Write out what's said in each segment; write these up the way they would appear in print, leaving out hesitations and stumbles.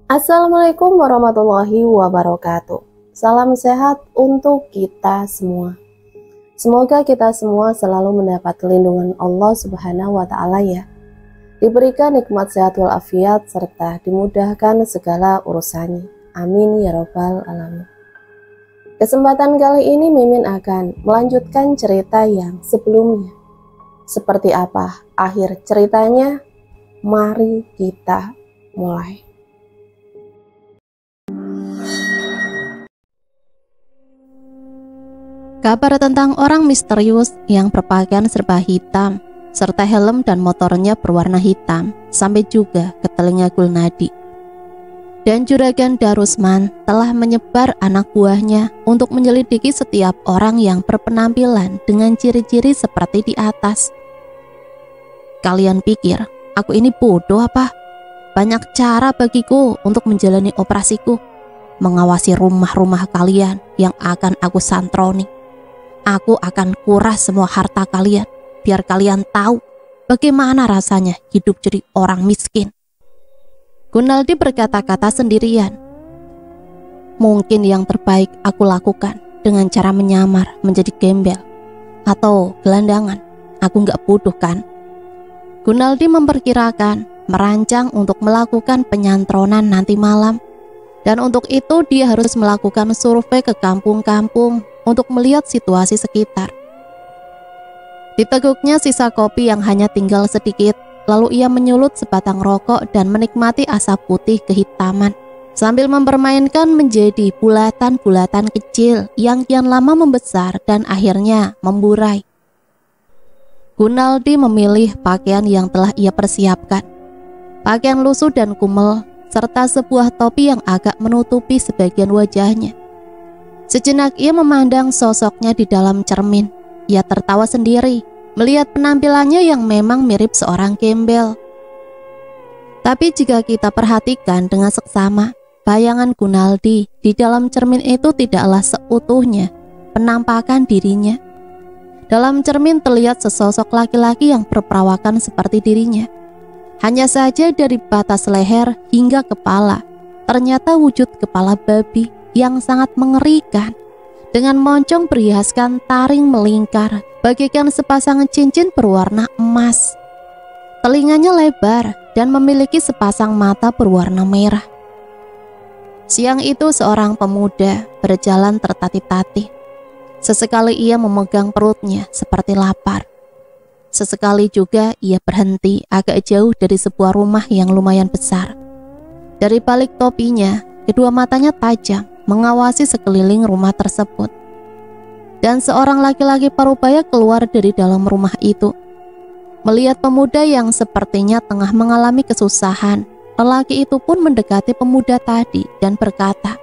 Assalamualaikum warahmatullahi wabarakatuh. Salam sehat untuk kita semua. Semoga kita semua selalu mendapat lindungan Allah Subhanahu wa Ta'ala ya. Diberikan nikmat sehat walafiat serta dimudahkan segala urusannya. Amin ya Rabbal Alamin. Kesempatan kali ini Mimin akan melanjutkan cerita yang sebelumnya. Seperti apa akhir ceritanya? Mari kita mulai. Kabar tentang orang misterius yang berpakaian serba hitam serta helm dan motornya berwarna hitam sampai juga ke telinga Gulnadi. Dan Juragan Darusman telah menyebar anak buahnya untuk menyelidiki setiap orang yang berpenampilan dengan ciri-ciri seperti di atas. Kalian pikir aku ini bodoh apa? Banyak cara bagiku untuk menjalani operasiku, mengawasi rumah-rumah kalian yang akan aku santroni. Aku akan kuras semua harta kalian, biar kalian tahu bagaimana rasanya hidup jadi orang miskin. Gunaldi berkata-kata sendirian. Mungkin yang terbaik aku lakukan dengan cara menyamar menjadi gembel atau gelandangan. Aku nggak bodoh kan? Gunaldi memperkirakan merancang untuk melakukan penyantronan nanti malam. Dan untuk itu dia harus melakukan survei ke kampung-kampung untuk melihat situasi sekitar. Diteguknya sisa kopi yang hanya tinggal sedikit, lalu ia menyulut sebatang rokok dan menikmati asap putih kehitaman, sambil mempermainkan menjadi bulatan-bulatan kecil yang kian lama membesar dan akhirnya memburai. Gunaldi memilih pakaian yang telah ia persiapkan. Pakaian lusuh dan kumel, serta sebuah topi yang agak menutupi sebagian wajahnya. Sejenak ia memandang sosoknya di dalam cermin. Ia tertawa sendiri melihat penampilannya yang memang mirip seorang gembel. Tapi jika kita perhatikan dengan seksama, bayangan Gunaldi di dalam cermin itu tidaklah seutuhnya penampakan dirinya. Dalam cermin terlihat sesosok laki-laki yang berperawakan seperti dirinya. Hanya saja dari batas leher hingga kepala, ternyata wujud kepala babi yang sangat mengerikan, dengan moncong berhiaskan taring melingkar, bagaikan sepasang cincin berwarna emas. Telinganya lebar dan memiliki sepasang mata berwarna merah. Siang itu seorang pemuda berjalan tertatih-tatih. Sesekali ia memegang perutnya seperti lapar. Sesekali juga ia berhenti agak jauh dari sebuah rumah yang lumayan besar. Dari balik topinya, kedua matanya tajam mengawasi sekeliling rumah tersebut. Dan seorang laki-laki parubaya keluar dari dalam rumah itu. Melihat pemuda yang sepertinya tengah mengalami kesusahan, lelaki itu pun mendekati pemuda tadi dan berkata,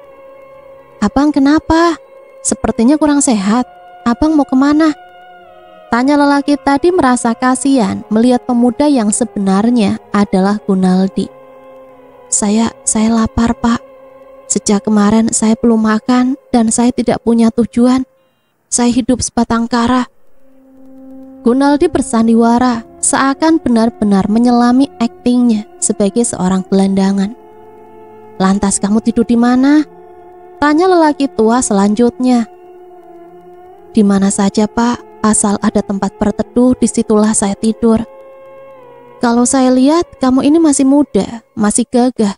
"Abang kenapa? Sepertinya kurang sehat. Abang mau kemana?" Tanya lelaki tadi merasa kasihan melihat pemuda yang sebenarnya adalah Gunaldi. Saya lapar, Pak. Sejak kemarin saya belum makan dan saya tidak punya tujuan. Saya hidup sebatang kara. Gunaldi bersandiwara, seakan benar-benar menyelami aktingnya sebagai seorang gelandangan. "Lantas kamu tidur di mana?" Tanya lelaki tua selanjutnya. "Di mana saja, Pak. Asal ada tempat berteduh, disitulah saya tidur. Kalau saya lihat kamu ini masih muda, masih gagah.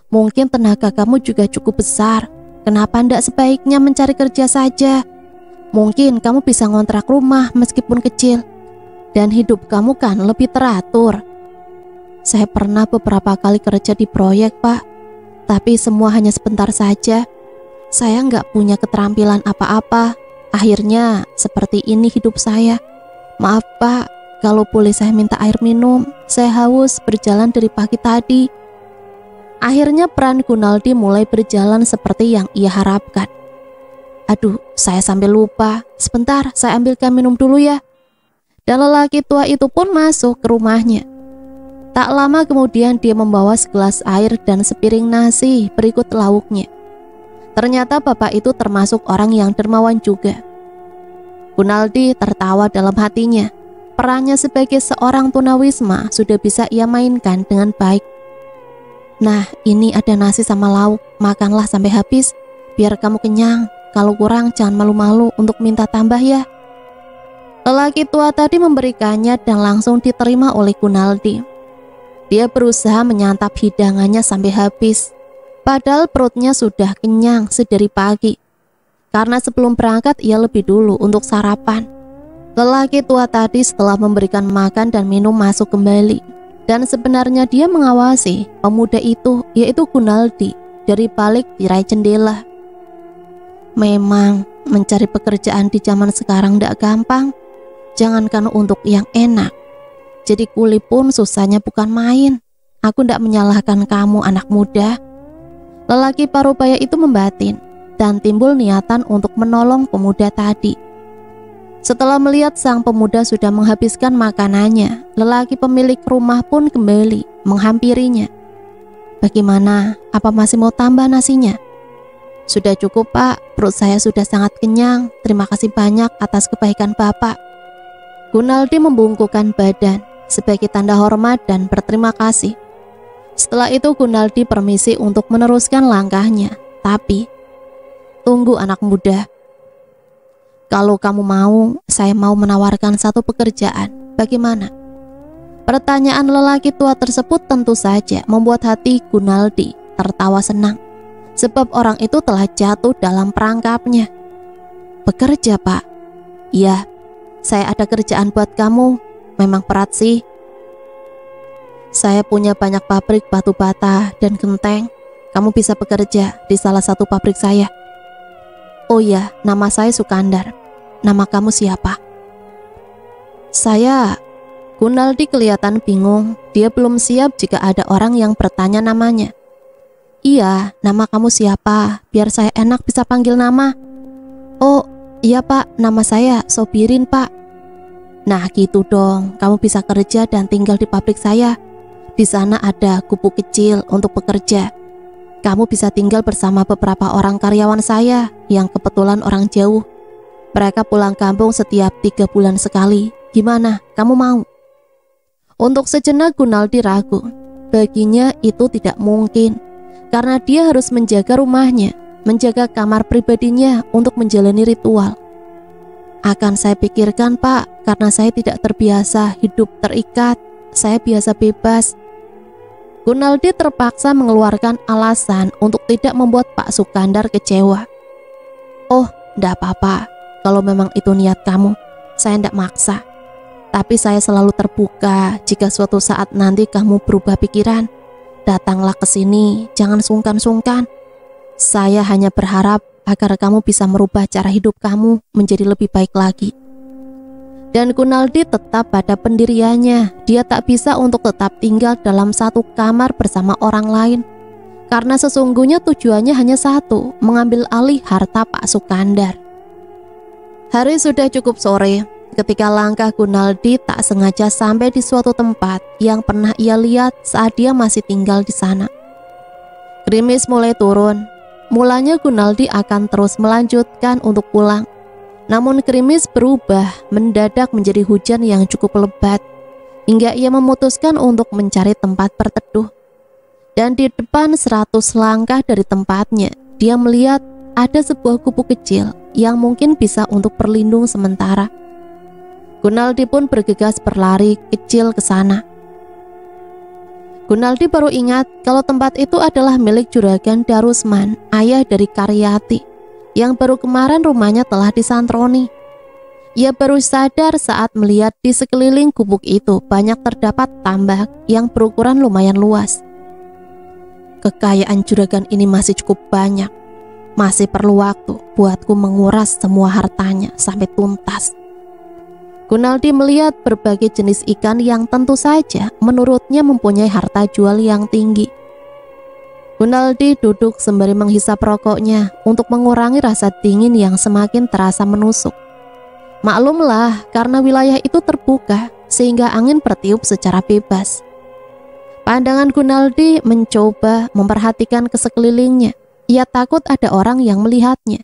Mungkin tenaga kamu juga cukup besar. Kenapa ndak sebaiknya mencari kerja saja? Mungkin kamu bisa ngontrak rumah meskipun kecil. Dan hidup kamu kan lebih teratur. Saya pernah beberapa kali kerja di proyek, Pak. Tapi semua hanya sebentar saja. Saya nggak punya keterampilan apa-apa. Akhirnya seperti ini hidup saya. Maaf, Pak, kalau boleh saya minta air minum. Saya haus berjalan dari pagi tadi." Akhirnya peran Gunaldi mulai berjalan seperti yang ia harapkan. "Aduh, saya sampai lupa. Sebentar, saya ambilkan minum dulu ya." Dan lelaki tua itu pun masuk ke rumahnya. Tak lama kemudian dia membawa segelas air dan sepiring nasi berikut lauknya. Ternyata bapak itu termasuk orang yang dermawan juga. Gunaldi tertawa dalam hatinya. Perannya sebagai seorang tunawisma sudah bisa ia mainkan dengan baik. Nah, ini ada nasi sama lauk, makanlah sampai habis, biar kamu kenyang. Kalau kurang jangan malu-malu untuk minta tambah ya. Lelaki tua tadi memberikannya dan langsung diterima oleh Gunaldi. Dia berusaha menyantap hidangannya sampai habis, padahal perutnya sudah kenyang sedari pagi. Karena sebelum berangkat ia lebih dulu untuk sarapan. Lelaki tua tadi setelah memberikan makan dan minum masuk kembali. Dan sebenarnya dia mengawasi pemuda itu, yaitu Gunaldi, dari balik tirai jendela. Memang mencari pekerjaan di zaman sekarang tidak gampang. Jangankan untuk yang enak, jadi kuli pun susahnya bukan main. Aku tidak menyalahkan kamu anak muda. Lelaki parubaya itu membatin dan timbul niatan untuk menolong pemuda tadi. Setelah melihat sang pemuda sudah menghabiskan makanannya, lelaki pemilik rumah pun kembali menghampirinya. Bagaimana? Apa masih mau tambah nasinya? Sudah cukup Pak, perut saya sudah sangat kenyang. Terima kasih banyak atas kebaikan Bapak. Gunaldi membungkukkan badan sebagai tanda hormat dan berterima kasih. Setelah itu Gunaldi permisi untuk meneruskan langkahnya. Tapi, tunggu anak muda. Kalau kamu mau, saya mau menawarkan satu pekerjaan. Bagaimana? Pertanyaan lelaki tua tersebut tentu saja membuat hati Gunaldi tertawa senang. Sebab orang itu telah jatuh dalam perangkapnya. Bekerja Pak? Iya, saya ada kerjaan buat kamu. Memang berat sih. Saya punya banyak pabrik batu bata dan genteng. Kamu bisa bekerja di salah satu pabrik saya. Oh iya, nama saya Sukandar. Nama kamu siapa? Saya. Gunaldi kelihatan bingung. Dia belum siap jika ada orang yang bertanya namanya. Iya, nama kamu siapa? Biar saya enak bisa panggil nama. Oh, iya Pak, nama saya Sobirin Pak. Nah gitu dong, kamu bisa kerja dan tinggal di pabrik saya. Di sana ada gubuk kecil untuk bekerja. Kamu bisa tinggal bersama beberapa orang karyawan saya yang kebetulan orang jauh. Mereka pulang kampung setiap 3 bulan sekali. Gimana, kamu mau? Untuk sejenak Gunaldi ragu. Baginya itu tidak mungkin, karena dia harus menjaga rumahnya, menjaga kamar pribadinya untuk menjalani ritual. Akan saya pikirkan Pak, karena saya tidak terbiasa hidup terikat. Saya biasa bebas. Gunaldi terpaksa mengeluarkan alasan untuk tidak membuat Pak Sukandar kecewa. Oh, tidak apa-apa. Kalau memang itu niat kamu, saya tidak maksa. Tapi saya selalu terbuka jika suatu saat nanti kamu berubah pikiran. Datanglah ke sini, jangan sungkan-sungkan. Saya hanya berharap agar kamu bisa merubah cara hidup kamu menjadi lebih baik lagi. Dan Gunaldi tetap pada pendiriannya. Dia tak bisa untuk tetap tinggal dalam satu kamar bersama orang lain. Karena sesungguhnya tujuannya hanya satu, mengambil alih harta Pak Sukandar. Hari sudah cukup sore ketika langkah Gunaldi tak sengaja sampai di suatu tempat yang pernah ia lihat saat dia masih tinggal di sana. Gerimis mulai turun. Mulanya Gunaldi akan terus melanjutkan untuk pulang. Namun gerimis berubah mendadak menjadi hujan yang cukup lebat, hingga ia memutuskan untuk mencari tempat berteduh. Dan di depan 100 langkah dari tempatnya, dia melihat ada sebuah gubuk kecil yang mungkin bisa untuk berlindung sementara. Gunaldi pun bergegas berlari kecil ke sana. Gunaldi baru ingat kalau tempat itu adalah milik Juragan Darusman, ayah dari Karyati, yang baru kemarin rumahnya telah disantroni. Ia baru sadar saat melihat di sekeliling gubuk itu banyak terdapat tambak yang berukuran lumayan luas. Kekayaan juragan ini masih cukup banyak. Masih perlu waktu buatku menguras semua hartanya sampai tuntas. Gunaldi melihat berbagai jenis ikan yang tentu saja menurutnya mempunyai harta jual yang tinggi. Gunaldi duduk sembari menghisap rokoknya untuk mengurangi rasa dingin yang semakin terasa menusuk. Maklumlah, karena wilayah itu terbuka sehingga angin bertiup secara bebas. Pandangan Gunaldi mencoba memperhatikan ke sekelilingnya. Ia takut ada orang yang melihatnya,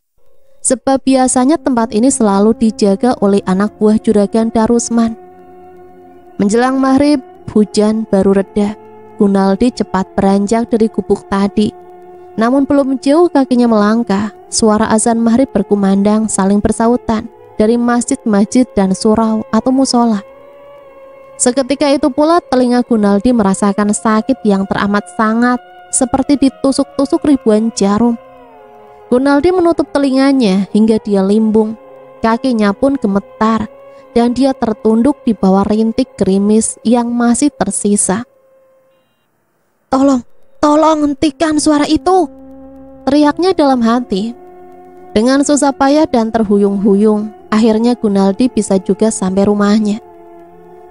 sebab biasanya tempat ini selalu dijaga oleh anak buah Juragan Darusman. Menjelang maghrib, hujan baru reda. Gunaldi cepat beranjak dari gubuk tadi. Namun belum jauh kakinya melangkah, suara azan maghrib berkumandang saling bersautan dari masjid-masjid dan surau atau musola. Seketika itu pula telinga Gunaldi merasakan sakit yang teramat sangat, seperti ditusuk-tusuk ribuan jarum. Gunaldi menutup telinganya hingga dia limbung, kakinya pun gemetar, dan dia tertunduk di bawah rintik gerimis yang masih tersisa. Tolong hentikan suara itu!" teriaknya dalam hati. Dengan susah payah dan terhuyung-huyung, akhirnya Gunaldi bisa juga sampai rumahnya.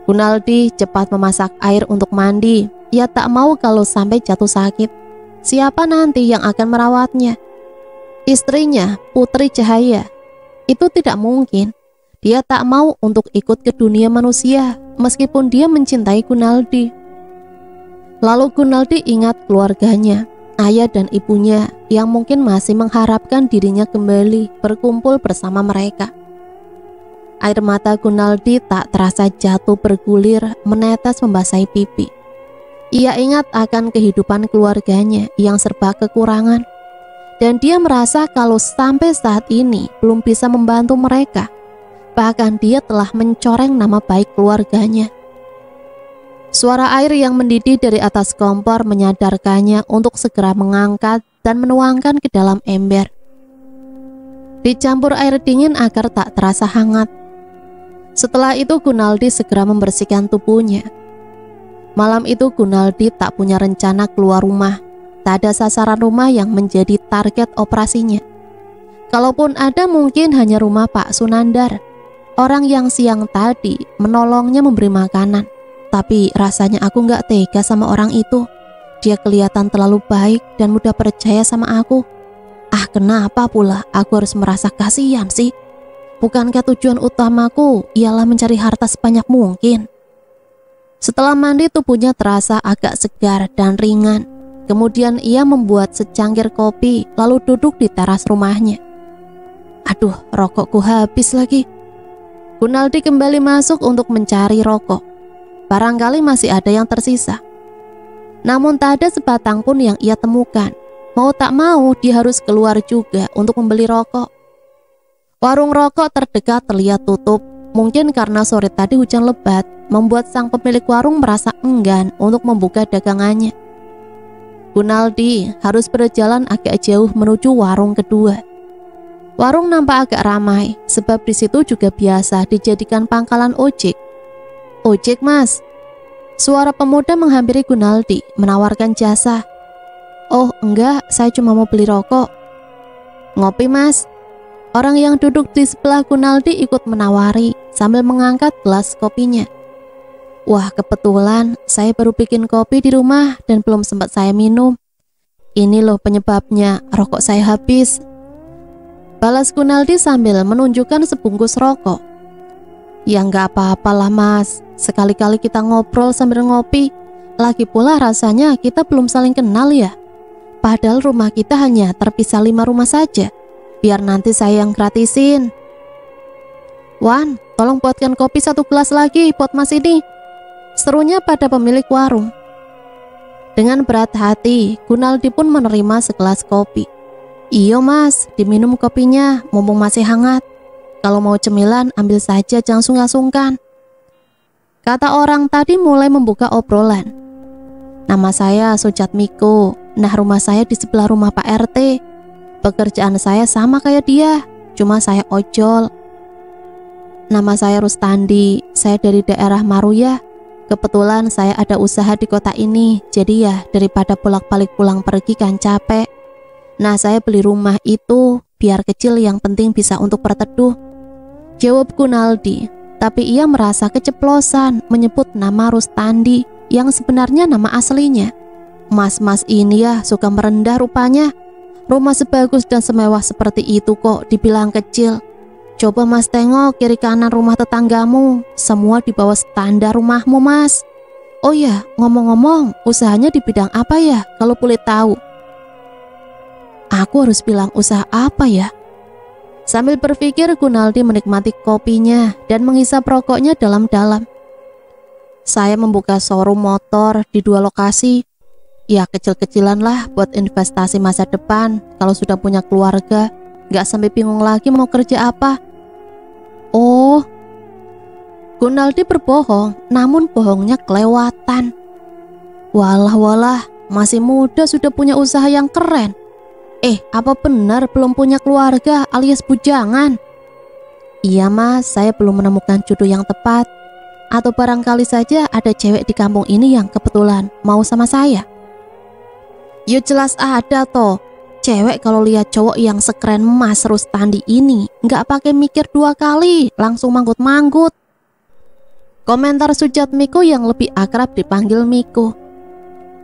Gunaldi cepat memasak air untuk mandi. Ia tak mau kalau sampai jatuh sakit. Siapa nanti yang akan merawatnya? Istrinya, Putri Cahaya. Itu tidak mungkin. Dia tak mau untuk ikut ke dunia manusia, meskipun dia mencintai Gunaldi. Lalu Gunaldi ingat keluarganya, ayah dan ibunya yang mungkin masih mengharapkan dirinya kembali berkumpul bersama mereka. Air mata Gunaldi tak terasa jatuh bergulir menetes membasahi pipi. Ia ingat akan kehidupan keluarganya yang serba kekurangan, dan dia merasa kalau sampai saat ini belum bisa membantu mereka. Bahkan dia telah mencoreng nama baik keluarganya. Suara air yang mendidih dari atas kompor menyadarkannya untuk segera mengangkat dan menuangkan ke dalam ember. Dicampur air dingin agar tak terasa hangat. Setelah itu Gunaldi segera membersihkan tubuhnya. Malam itu Gunaldi tak punya rencana keluar rumah. Tak ada sasaran rumah yang menjadi target operasinya. Kalaupun ada, mungkin hanya rumah Pak Sunandar, orang yang siang tadi menolongnya memberi makanan. Tapi rasanya aku gak tega sama orang itu. Dia kelihatan terlalu baik dan mudah percaya sama aku. Kenapa pula aku harus merasa kasihan sih? Bukankah tujuan utamaku ialah mencari harta sebanyak mungkin? Setelah mandi, tubuhnya terasa agak segar dan ringan. Kemudian ia membuat secangkir kopi lalu duduk di teras rumahnya. Aduh, rokokku habis lagi. Gunaldi kembali masuk untuk mencari rokok. Barangkali masih ada yang tersisa. Namun tak ada sebatang pun yang ia temukan. Mau tak mau dia harus keluar juga untuk membeli rokok. Warung rokok terdekat terlihat tutup. Mungkin karena sore tadi hujan lebat membuat sang pemilik warung merasa enggan untuk membuka dagangannya. Gunaldi harus berjalan agak jauh menuju warung kedua. Warung nampak agak ramai sebab di situ juga biasa dijadikan pangkalan ojek. "Ojek, Mas." Suara pemuda menghampiri Gunaldi menawarkan jasa. "Oh enggak, saya cuma mau beli rokok." "Ngopi, Mas." Orang yang duduk di sebelah Gunaldi ikut menawari sambil mengangkat gelas kopinya. "Wah, kebetulan saya baru bikin kopi di rumah dan belum sempat saya minum. Ini loh penyebabnya, rokok saya habis." Balas Gunaldi sambil menunjukkan sebungkus rokok. "Ya nggak apa-apalah, Mas. Sekali-kali kita ngobrol sambil ngopi. Lagi pula rasanya kita belum saling kenal ya. Padahal rumah kita hanya terpisah 5 rumah saja. Biar nanti saya yang gratisin." "Wan, tolong buatkan kopi 1 gelas lagi buat Mas ini," serunya pada pemilik warung. Dengan berat hati, Gunaldi pun menerima segelas kopi. "Iyo Mas, diminum kopinya, mumpung masih hangat. Kalau mau cemilan ambil saja, jangan sungkan-sungkan," kata orang tadi mulai membuka obrolan. "Nama saya Sujatmiko. Nah, rumah saya di sebelah rumah Pak RT. Pekerjaan saya sama kayak dia, cuma saya ojol. Nama saya Rustandi. Saya dari daerah Maruyah. Kebetulan saya ada usaha di kota ini. Jadi ya daripada bolak-balik pulang pergi kan capek. Nah, saya beli rumah itu biar kecil, yang penting bisa untuk berteduh," jawab Gunaldi. Tapi ia merasa keceplosan menyebut nama Rustandi yang sebenarnya nama aslinya. Mas-mas ini ya suka merendah rupanya. Rumah sebagus dan semewah seperti itu kok dibilang kecil. Coba Mas tengok kiri kanan rumah tetanggamu, semua di bawah standar rumahmu, Mas. Oh ya, ngomong-ngomong, usahanya di bidang apa ya kalau boleh tahu? Aku harus bilang usaha apa ya? Sambil berpikir, Gunaldi menikmati kopinya dan menghisap rokoknya dalam-dalam. Saya membuka showroom motor di 2 lokasi. Ya kecil-kecilan lah buat investasi masa depan. Kalau sudah punya keluarga, gak sampai bingung lagi mau kerja apa. Oh, Gunaldi berbohong, namun bohongnya kelewatan. Walah, masih muda sudah punya usaha yang keren. Apa benar belum punya keluarga alias bujangan? Iya mas, saya belum menemukan jodoh yang tepat. Atau barangkali saja ada cewek di kampung ini yang kebetulan mau sama saya. Ya jelas ada toh. Cewek kalau lihat cowok yang sekeren Mas Rustandi ini nggak pakai mikir 2 kali, langsung manggut-manggut. Komentar Sujat Miko yang lebih akrab dipanggil Miko.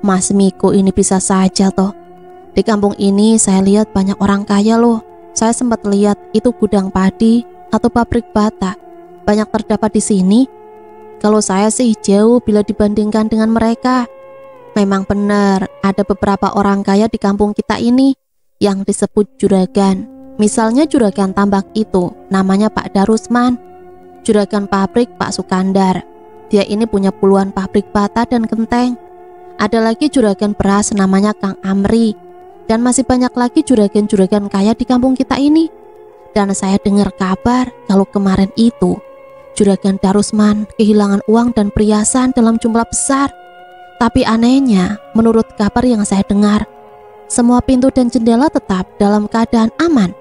Mas Miko ini bisa saja toh. Di kampung ini saya lihat banyak orang kaya loh. Saya sempat lihat itu gudang padi atau pabrik bata. Banyak terdapat di sini. Kalau saya sih jauh bila dibandingkan dengan mereka. Memang benar ada beberapa orang kaya di kampung kita ini yang disebut juragan. Misalnya juragan tambak itu namanya Pak Darusman. Juragan pabrik Pak Sukandar. Dia ini punya puluhan pabrik bata dan genteng. Ada lagi juragan beras namanya Kang Amri. Dan masih banyak lagi juragan-juragan kaya di kampung kita ini. Dan saya dengar kabar kalau kemarin itu Juragan Darusman kehilangan uang dan perhiasan dalam jumlah besar. Tapi anehnya, menurut kabar yang saya dengar, semua pintu dan jendela tetap dalam keadaan aman.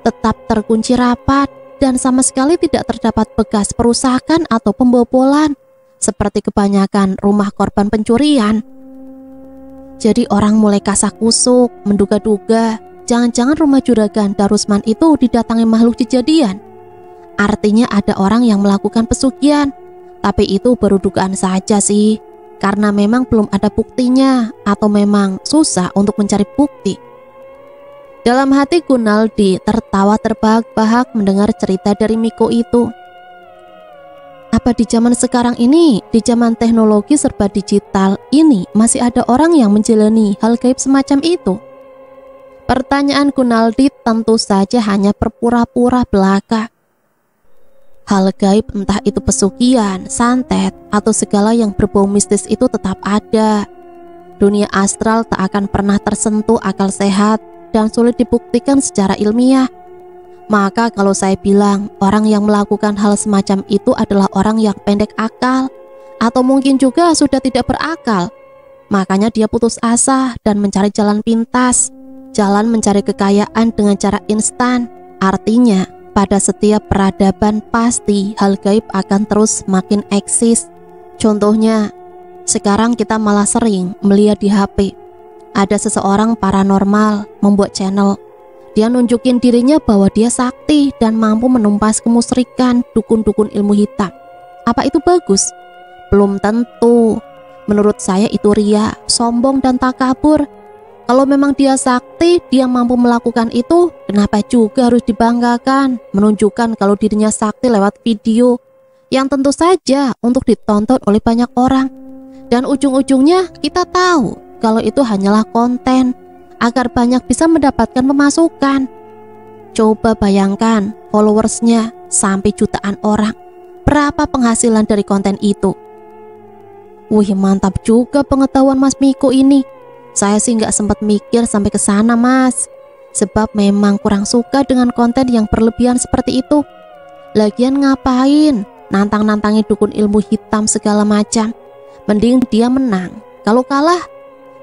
Tetap terkunci rapat dan sama sekali tidak terdapat bekas perusakan atau pembobolan seperti kebanyakan rumah korban pencurian. Jadi orang mulai kasak-kusuk, menduga-duga jangan-jangan rumah Juragan Darusman itu didatangi makhluk kejadian. Artinya ada orang yang melakukan pesugihan. Tapi itu baru dugaan saja sih, karena memang belum ada buktinya atau memang susah untuk mencari bukti. Dalam hati Gunaldi tertawa terbahak-bahak mendengar cerita dari Miko itu. Apa di zaman sekarang ini, di zaman teknologi serba digital ini, masih ada orang yang menjalani hal gaib semacam itu? Pertanyaan Gunaldi tentu saja hanya berpura-pura belaka. Hal gaib entah itu pesugihan, santet, atau segala yang berbau mistis itu tetap ada. Dunia astral tak akan pernah tersentuh akal sehat dan sulit dibuktikan secara ilmiah. Maka kalau saya bilang orang yang melakukan hal semacam itu adalah orang yang pendek akal, atau mungkin juga sudah tidak berakal, makanya dia putus asa dan mencari jalan pintas, jalan mencari kekayaan dengan cara instan. Artinya pada setiap peradaban pasti hal gaib akan terus makin eksis. Contohnya, sekarang kita malah sering melihat di HP ada seseorang paranormal membuat channel. Dia nunjukin dirinya bahwa dia sakti dan mampu menumpas kemusyrikan dukun-dukun ilmu hitam. Apa itu bagus? Belum tentu. Menurut saya itu ria, sombong dan takabur. Kalau memang dia sakti, dia mampu melakukan itu, kenapa juga harus dibanggakan, menunjukkan kalau dirinya sakti lewat video yang tentu saja untuk ditonton oleh banyak orang. Dan ujung-ujungnya kita tahu kalau itu hanyalah konten agar banyak bisa mendapatkan pemasukan. Coba bayangkan followersnya sampai jutaan orang. Berapa penghasilan dari konten itu? Wih, mantap juga pengetahuan Mas Miko ini. Saya sih nggak sempat mikir sampai ke sana Mas. Sebab memang kurang suka dengan konten yang berlebihan seperti itu. Lagian ngapain nantang-nantangi dukun ilmu hitam segala macam. Mending dia menang. Kalau kalah,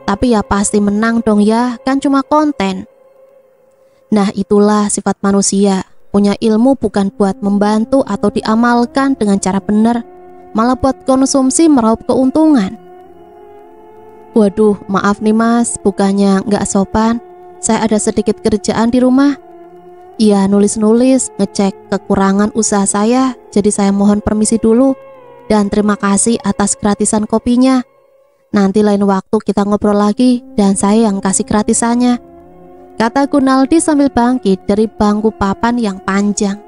tapi ya pasti menang dong ya, kan cuma konten. Nah itulah sifat manusia. Punya ilmu bukan buat membantu atau diamalkan dengan cara benar, malah buat konsumsi meraup keuntungan. Waduh, maaf nih Mas, bukannya nggak sopan. Saya ada sedikit kerjaan di rumah. Iya, nulis-nulis, ngecek kekurangan usaha saya. Jadi saya mohon permisi dulu. Dan terima kasih atas gratisan kopinya. Nanti lain waktu kita ngobrol lagi dan saya yang kasih gratisannya, kata Gunaldi sambil bangkit dari bangku papan yang panjang.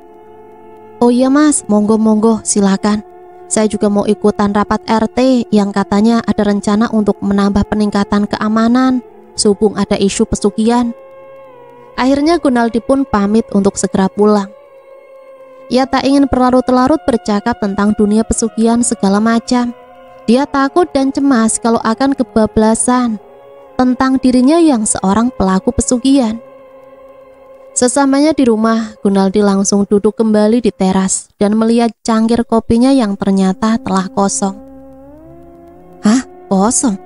Oh iya Mas, monggo silakan. Saya juga mau ikutan rapat RT yang katanya ada rencana untuk menambah peningkatan keamanan sehubung ada isu pesugihan. Akhirnya Gunaldi pun pamit untuk segera pulang. Ia tak ingin berlarut-larut bercakap tentang dunia pesugihan segala macam. Dia takut dan cemas kalau akan kebablasan tentang dirinya yang seorang pelaku pesugihan. Sesamanya di rumah, Gunaldi langsung duduk kembali di teras dan melihat cangkir kopinya yang ternyata telah kosong. Hah? Kosong?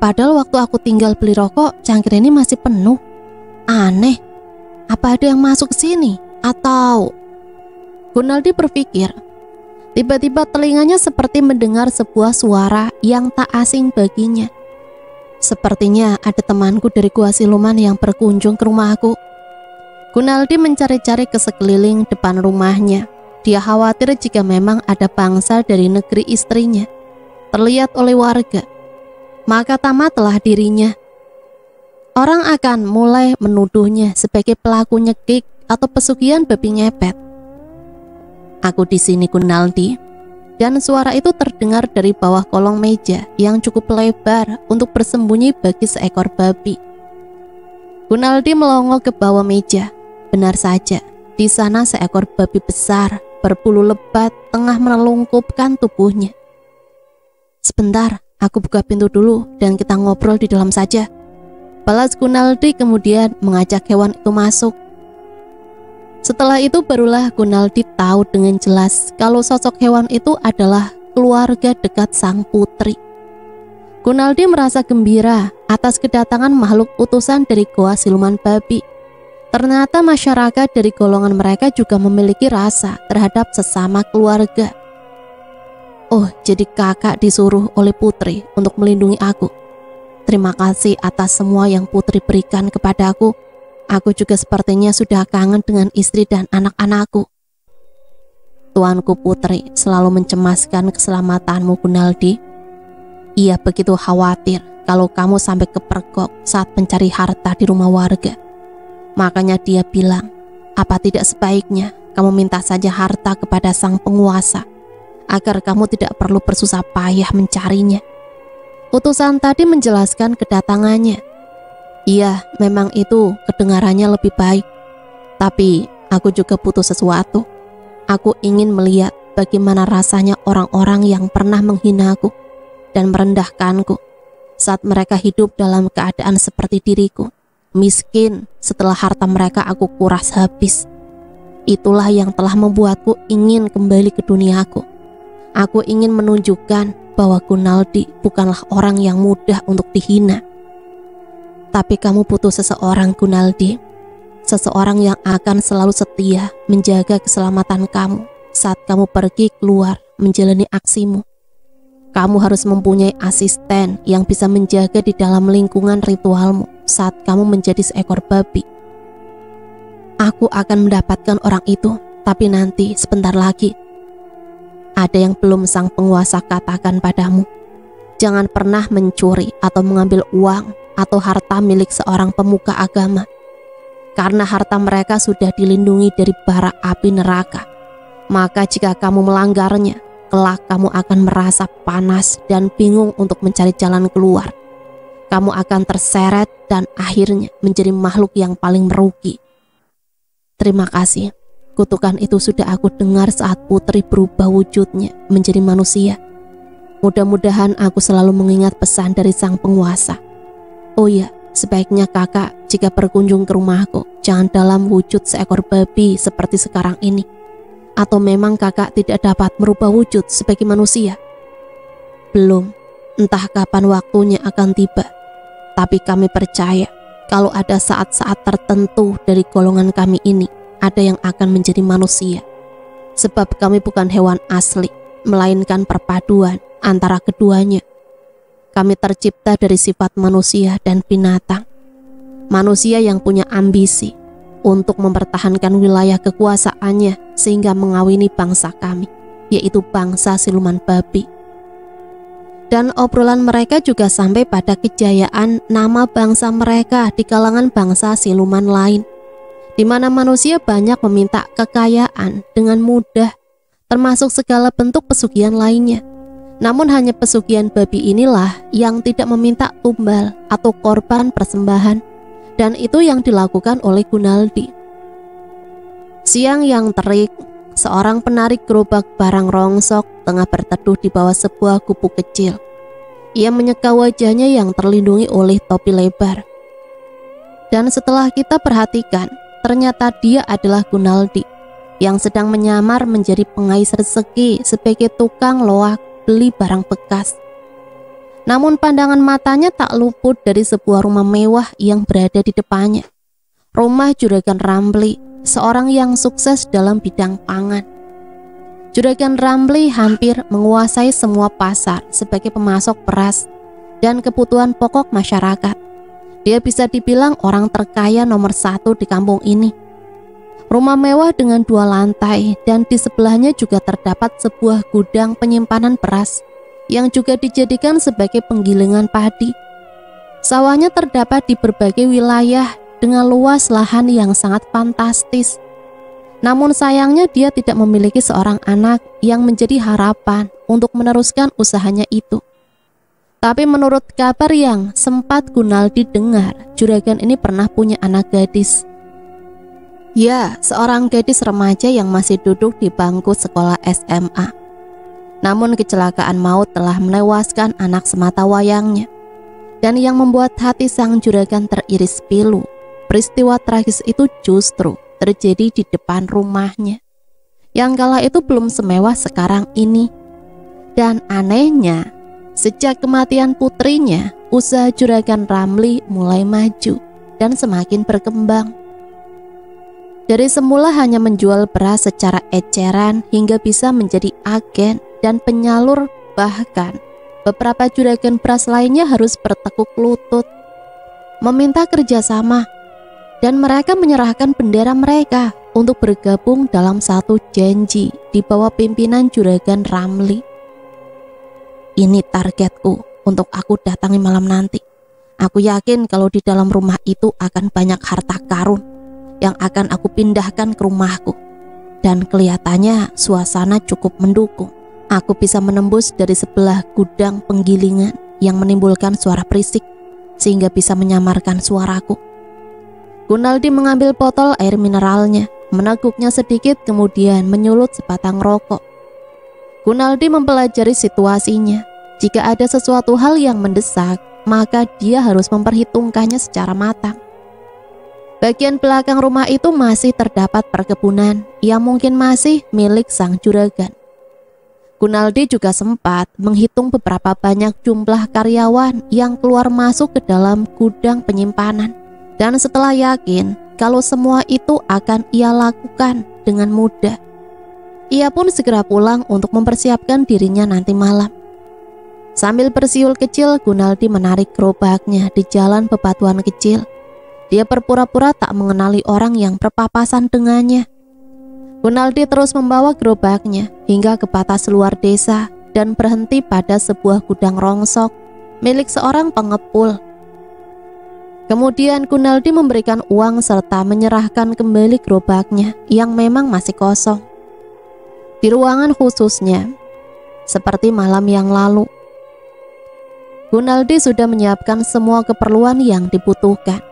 Padahal waktu aku tinggal beli rokok, cangkir ini masih penuh. Aneh. Apa ada yang masuk ke sini? Atau... Gunaldi berpikir. Tiba-tiba telinganya seperti mendengar sebuah suara yang tak asing baginya. Sepertinya ada temanku dari Gua Siluman yang berkunjung ke rumahku. Gunaldi mencari-cari ke sekeliling depan rumahnya. Dia khawatir jika memang ada bangsa dari negeri istrinya terlihat oleh warga, maka tamatlah dirinya. Orang akan mulai menuduhnya sebagai pelaku nyekik atau pesugihan babi ngepet. Aku di sini, Gunaldi. Dan suara itu terdengar dari bawah kolong meja yang cukup lebar untuk bersembunyi bagi seekor babi. Gunaldi melongo ke bawah meja. Benar saja, di sana seekor babi besar berbulu lebat tengah menelungkupkan tubuhnya. Sebentar, aku buka pintu dulu dan kita ngobrol di dalam saja. Balas Gunaldi kemudian mengajak hewan itu masuk. Setelah itu barulah Gunaldi tahu dengan jelas kalau sosok hewan itu adalah keluarga dekat sang putri. Gunaldi merasa gembira atas kedatangan makhluk utusan dari Goa Siluman Babi. Ternyata masyarakat dari golongan mereka juga memiliki rasa terhadap sesama keluarga. Oh, jadi kakak disuruh oleh putri untuk melindungi aku. Terima kasih atas semua yang putri berikan kepadaku. Aku juga sepertinya sudah kangen dengan istri dan anak-anakku. Tuanku putri selalu mencemaskan keselamatanmu, Gunaldi. Ia begitu khawatir kalau kamu sampai kepergok saat mencari harta di rumah warga. Makanya dia bilang, apa tidak sebaiknya kamu minta saja harta kepada sang penguasa, agar kamu tidak perlu bersusah payah mencarinya. Utusan tadi menjelaskan kedatangannya. Iya, memang itu kedengarannya lebih baik. Tapi aku juga butuh sesuatu. Aku ingin melihat bagaimana rasanya orang-orang yang pernah menghinaku dan merendahkanku saat mereka hidup dalam keadaan seperti diriku, miskin setelah harta mereka aku kuras habis. Itulah yang telah membuatku ingin kembali ke duniaku. Aku ingin menunjukkan bahwa Gunaldi bukanlah orang yang mudah untuk dihina. Tapi kamu butuh seseorang, Gunaldi. Seseorang yang akan selalu setia menjaga keselamatan kamu saat kamu pergi keluar menjalani aksimu. Kamu harus mempunyai asisten yang bisa menjaga di dalam lingkungan ritualmu saat kamu menjadi seekor babi. Aku akan mendapatkan orang itu, tapi nanti sebentar lagi. Ada yang belum sang penguasa katakan padamu. Jangan pernah mencuri atau mengambil uang atau harta milik seorang pemuka agama, karena harta mereka sudah dilindungi dari bara api neraka. Maka jika kamu melanggarnya, kelak kamu akan merasa panas dan bingung untuk mencari jalan keluar. Kamu akan terseret dan akhirnya menjadi makhluk yang paling merugi. Terima kasih, kutukan itu sudah aku dengar saat putri berubah wujudnya menjadi manusia. Mudah-mudahan aku selalu mengingat pesan dari sang penguasa. Oh ya, sebaiknya kakak jika berkunjung ke rumahku, jangan dalam wujud seekor babi seperti sekarang ini. Atau memang kakak tidak dapat merubah wujud sebagai manusia? Belum, entah kapan waktunya akan tiba. Tapi kami percaya, kalau ada saat-saat tertentu dari golongan kami ini, ada yang akan menjadi manusia. Sebab kami bukan hewan asli, melainkan perpaduan antara keduanya. Kami tercipta dari sifat manusia dan binatang. Manusia yang punya ambisi untuk mempertahankan wilayah kekuasaannya sehingga mengawini bangsa kami, yaitu bangsa siluman babi. Dan obrolan mereka juga sampai pada kejayaan nama bangsa mereka di kalangan bangsa siluman lain, di mana manusia banyak meminta kekayaan dengan mudah, termasuk segala bentuk pesugihan lainnya. Namun hanya pesugihan babi inilah yang tidak meminta tumbal atau korban persembahan, dan itu yang dilakukan oleh Gunaldi. Siang yang terik, seorang penarik gerobak barang rongsok tengah berteduh di bawah sebuah gubuk kecil. Ia menyeka wajahnya yang terlindungi oleh topi lebar. Dan setelah kita perhatikan, ternyata dia adalah Gunaldi yang sedang menyamar menjadi pengais rezeki sebagai tukang loak beli barang bekas. Namun pandangan matanya tak luput dari sebuah rumah mewah yang berada di depannya. Rumah Juragan Ramli, seorang yang sukses dalam bidang pangan. Juragan Ramli hampir menguasai semua pasar sebagai pemasok beras dan kebutuhan pokok masyarakat. Dia bisa dibilang orang terkaya nomor 1 di kampung ini. Rumah mewah dengan 2 lantai dan di sebelahnya juga terdapat sebuah gudang penyimpanan beras yang juga dijadikan sebagai penggilingan padi. Sawahnya terdapat di berbagai wilayah dengan luas lahan yang sangat fantastis. Namun sayangnya dia tidak memiliki seorang anak yang menjadi harapan untuk meneruskan usahanya itu. Tapi menurut kabar yang sempat Gunaldi dengar, juragan ini pernah punya anak gadis. Ya, seorang gadis remaja yang masih duduk di bangku sekolah SMA. Namun kecelakaan maut telah menewaskan anak semata wayangnya. Dan yang membuat hati sang juragan teriris pilu, peristiwa tragis itu justru terjadi di depan rumahnya, yang kala itu belum semewah sekarang ini. Dan anehnya, sejak kematian putrinya, usaha Juragan Ramli mulai maju dan semakin berkembang. Dari semula hanya menjual beras secara eceran hingga bisa menjadi agen dan penyalur, bahkan beberapa juragan beras lainnya harus bertekuk lutut meminta kerjasama. Dan mereka menyerahkan bendera mereka untuk bergabung dalam satu janji di bawah pimpinan Juragan Ramli. Ini targetku untuk aku datangi malam nanti. Aku yakin kalau di dalam rumah itu akan banyak harta karun yang akan aku pindahkan ke rumahku. Dan kelihatannya suasana cukup mendukung. Aku bisa menembus dari sebelah gudang penggilingan yang menimbulkan suara berisik sehingga bisa menyamarkan suaraku. Gunaldi mengambil botol air mineralnya, meneguknya sedikit kemudian menyulut sebatang rokok. Gunaldi mempelajari situasinya. Jika ada sesuatu hal yang mendesak, maka dia harus memperhitungkannya secara matang. Bagian belakang rumah itu masih terdapat perkebunan yang mungkin masih milik sang juragan. Gunaldi juga sempat menghitung beberapa banyak jumlah karyawan yang keluar masuk ke dalam gudang penyimpanan. Dan setelah yakin kalau semua itu akan ia lakukan dengan mudah, ia pun segera pulang untuk mempersiapkan dirinya nanti malam. Sambil bersiul kecil, Gunaldi menarik gerobaknya di jalan bebatuan kecil. Dia berpura-pura tak mengenali orang yang berpapasan dengannya. Gunaldi terus membawa gerobaknya hingga ke batas luar desa dan berhenti pada sebuah gudang rongsok milik seorang pengepul. Kemudian Gunaldi memberikan uang serta menyerahkan kembali gerobaknya yang memang masih kosong. Di ruangan khususnya, seperti malam yang lalu, Gunaldi sudah menyiapkan semua keperluan yang dibutuhkan.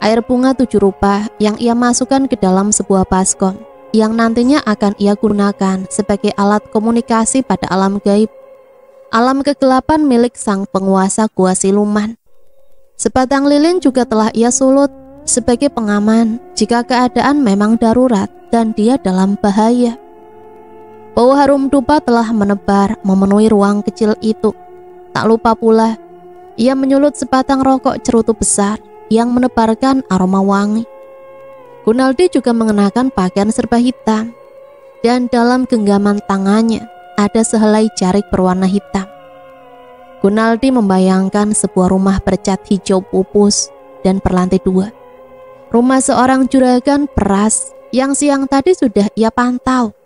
Air bunga 7 rupa yang ia masukkan ke dalam sebuah baskom yang nantinya akan ia gunakan sebagai alat komunikasi pada alam gaib, alam kegelapan milik sang penguasa gua siluman. Sebatang lilin juga telah ia sulut sebagai pengaman jika keadaan memang darurat dan dia dalam bahaya. Bau harum dupa telah menebar memenuhi ruang kecil itu. Tak lupa pula, ia menyulut sebatang rokok cerutu besar yang menebarkan aroma wangi. Gunaldi juga mengenakan pakaian serba hitam, dan dalam genggaman tangannya ada sehelai jarik berwarna hitam. Gunaldi membayangkan sebuah rumah bercat hijau pupus dan berlantai 2. Rumah seorang juragan beras yang siang tadi sudah ia pantau.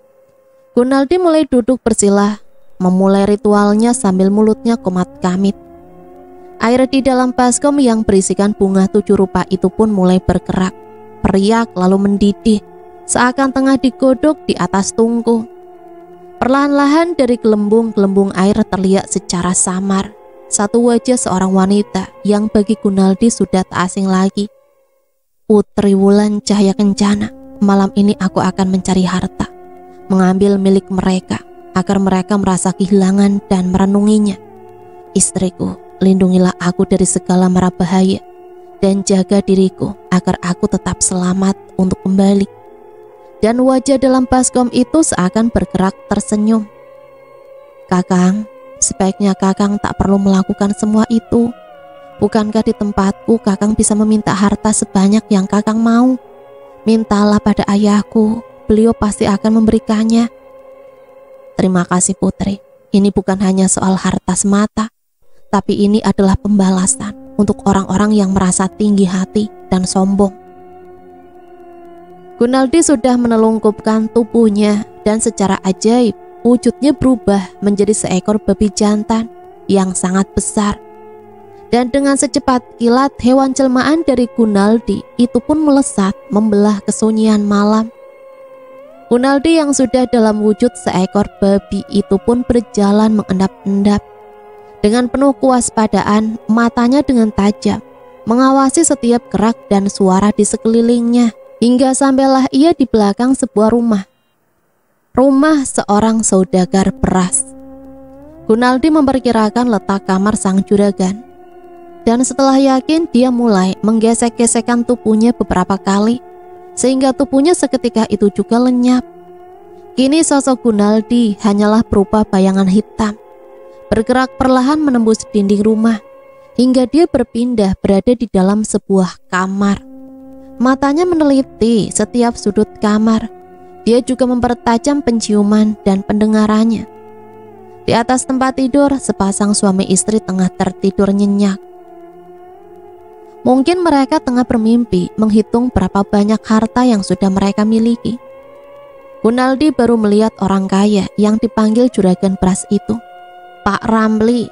Gunaldi mulai duduk bersila, memulai ritualnya sambil mulutnya komat-kamit. Air di dalam baskom yang berisikan bunga 7 rupa itu pun mulai bergerak, periak lalu mendidih, seakan tengah digodok di atas tungku. Perlahan-lahan dari gelembung-gelembung air terlihat secara samar satu wajah seorang wanita yang bagi Gunaldi sudah tak asing lagi. Putri Wulan Cahya Kencana, malam ini aku akan mencari harta. mengambil milik mereka agar mereka merasa kehilangan dan merenunginya. Istriku, lindungilah aku dari segala mara bahaya dan jaga diriku agar aku tetap selamat untuk kembali. Dan wajah dalam baskom itu seakan bergerak tersenyum. Kakang, sebaiknya Kakang tak perlu melakukan semua itu. Bukankah di tempatku Kakang bisa meminta harta sebanyak yang Kakang mau? Mintalah pada ayahku, beliau pasti akan memberikannya. Terima kasih putri, ini bukan hanya soal harta semata, tapi ini adalah pembalasan untuk orang-orang yang merasa tinggi hati dan sombong. Gunaldi sudah menelungkupkan tubuhnya dan secara ajaib wujudnya berubah menjadi seekor babi jantan yang sangat besar. Dan dengan secepat kilat hewan jelmaan dari Gunaldi itu pun melesat membelah kesunyian malam. Gunaldi yang sudah dalam wujud seekor babi itu pun berjalan mengendap-endap. Dengan penuh kewaspadaan, matanya dengan tajam mengawasi setiap gerak dan suara di sekelilingnya, hingga sampailah ia di belakang sebuah rumah. Rumah seorang saudagar beras. Gunaldi memperkirakan letak kamar sang juragan. Dan setelah yakin, dia mulai menggesek-gesekkan tubuhnya beberapa kali, sehingga tubuhnya seketika itu juga lenyap. Kini sosok Gunaldi hanyalah berupa bayangan hitam, bergerak perlahan menembus dinding rumah, hingga dia berpindah berada di dalam sebuah kamar. Matanya meneliti setiap sudut kamar. Dia juga mempertajam penciuman dan pendengarannya. Di atas tempat tidur, sepasang suami istri tengah tertidur nyenyak. Mungkin mereka tengah bermimpi menghitung berapa banyak harta yang sudah mereka miliki. Gunaldi baru melihat orang kaya yang dipanggil juragan beras itu, Pak Ramli,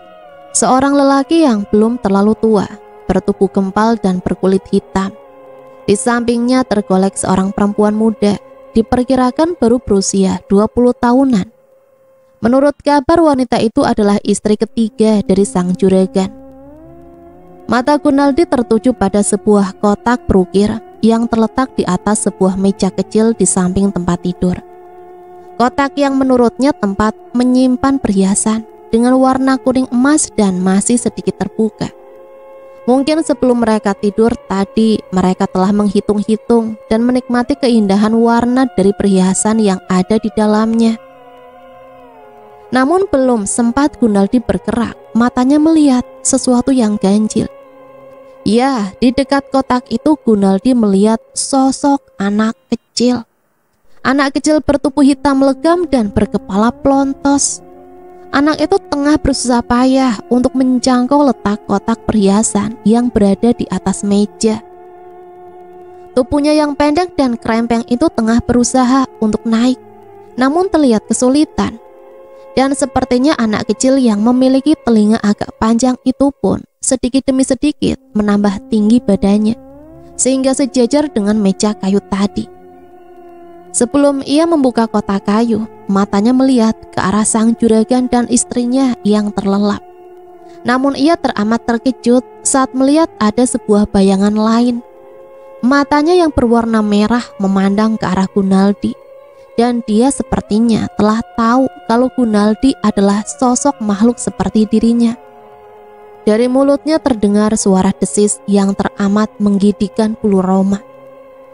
seorang lelaki yang belum terlalu tua, bertubuh gempal dan berkulit hitam. Di sampingnya tergolek seorang perempuan muda, diperkirakan baru berusia 20 tahunan. Menurut kabar, wanita itu adalah istri ketiga dari sang juragan. Mata Gunaldi tertuju pada sebuah kotak berukir yang terletak di atas sebuah meja kecil di samping tempat tidur. Kotak yang menurutnya tempat menyimpan perhiasan dengan warna kuning emas dan masih sedikit terbuka. Mungkin sebelum mereka tidur tadi, mereka telah menghitung-hitung dan menikmati keindahan warna dari perhiasan yang ada di dalamnya. Namun belum sempat Gunaldi bergerak, matanya melihat sesuatu yang ganjil. Ya, di dekat kotak itu Gunaldi melihat sosok anak kecil. Anak kecil bertubuh hitam legam dan berkepala plontos. Anak itu tengah berusaha payah untuk menjangkau letak kotak perhiasan yang berada di atas meja. Tubuhnya yang pendek dan krempeng itu tengah berusaha untuk naik, namun terlihat kesulitan. Dan sepertinya anak kecil yang memiliki telinga agak panjang itu pun sedikit demi sedikit menambah tinggi badannya, sehingga sejajar dengan meja kayu tadi. Sebelum ia membuka kotak kayu, matanya melihat ke arah sang juragan dan istrinya yang terlelap. Namun ia teramat terkejut saat melihat ada sebuah bayangan lain. Matanya yang berwarna merah memandang ke arah Gunaldi. Dan dia sepertinya telah tahu kalau Gunaldi adalah sosok makhluk seperti dirinya. Dari mulutnya terdengar suara desis yang teramat menggigitkan bulu roma.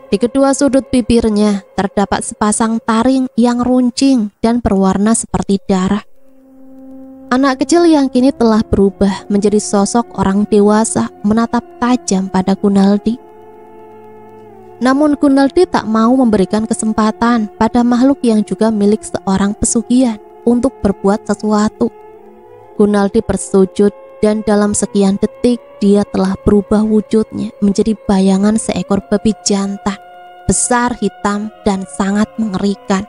Di kedua sudut bibirnya terdapat sepasang taring yang runcing dan berwarna seperti darah. Anak kecil yang kini telah berubah menjadi sosok orang dewasa menatap tajam pada Gunaldi. Namun Gunaldi tak mau memberikan kesempatan pada makhluk yang juga milik seorang pesugihan untuk berbuat sesuatu. Gunaldi bersujud dan dalam sekian detik dia telah berubah wujudnya menjadi bayangan seekor babi jantan, besar, hitam, dan sangat mengerikan.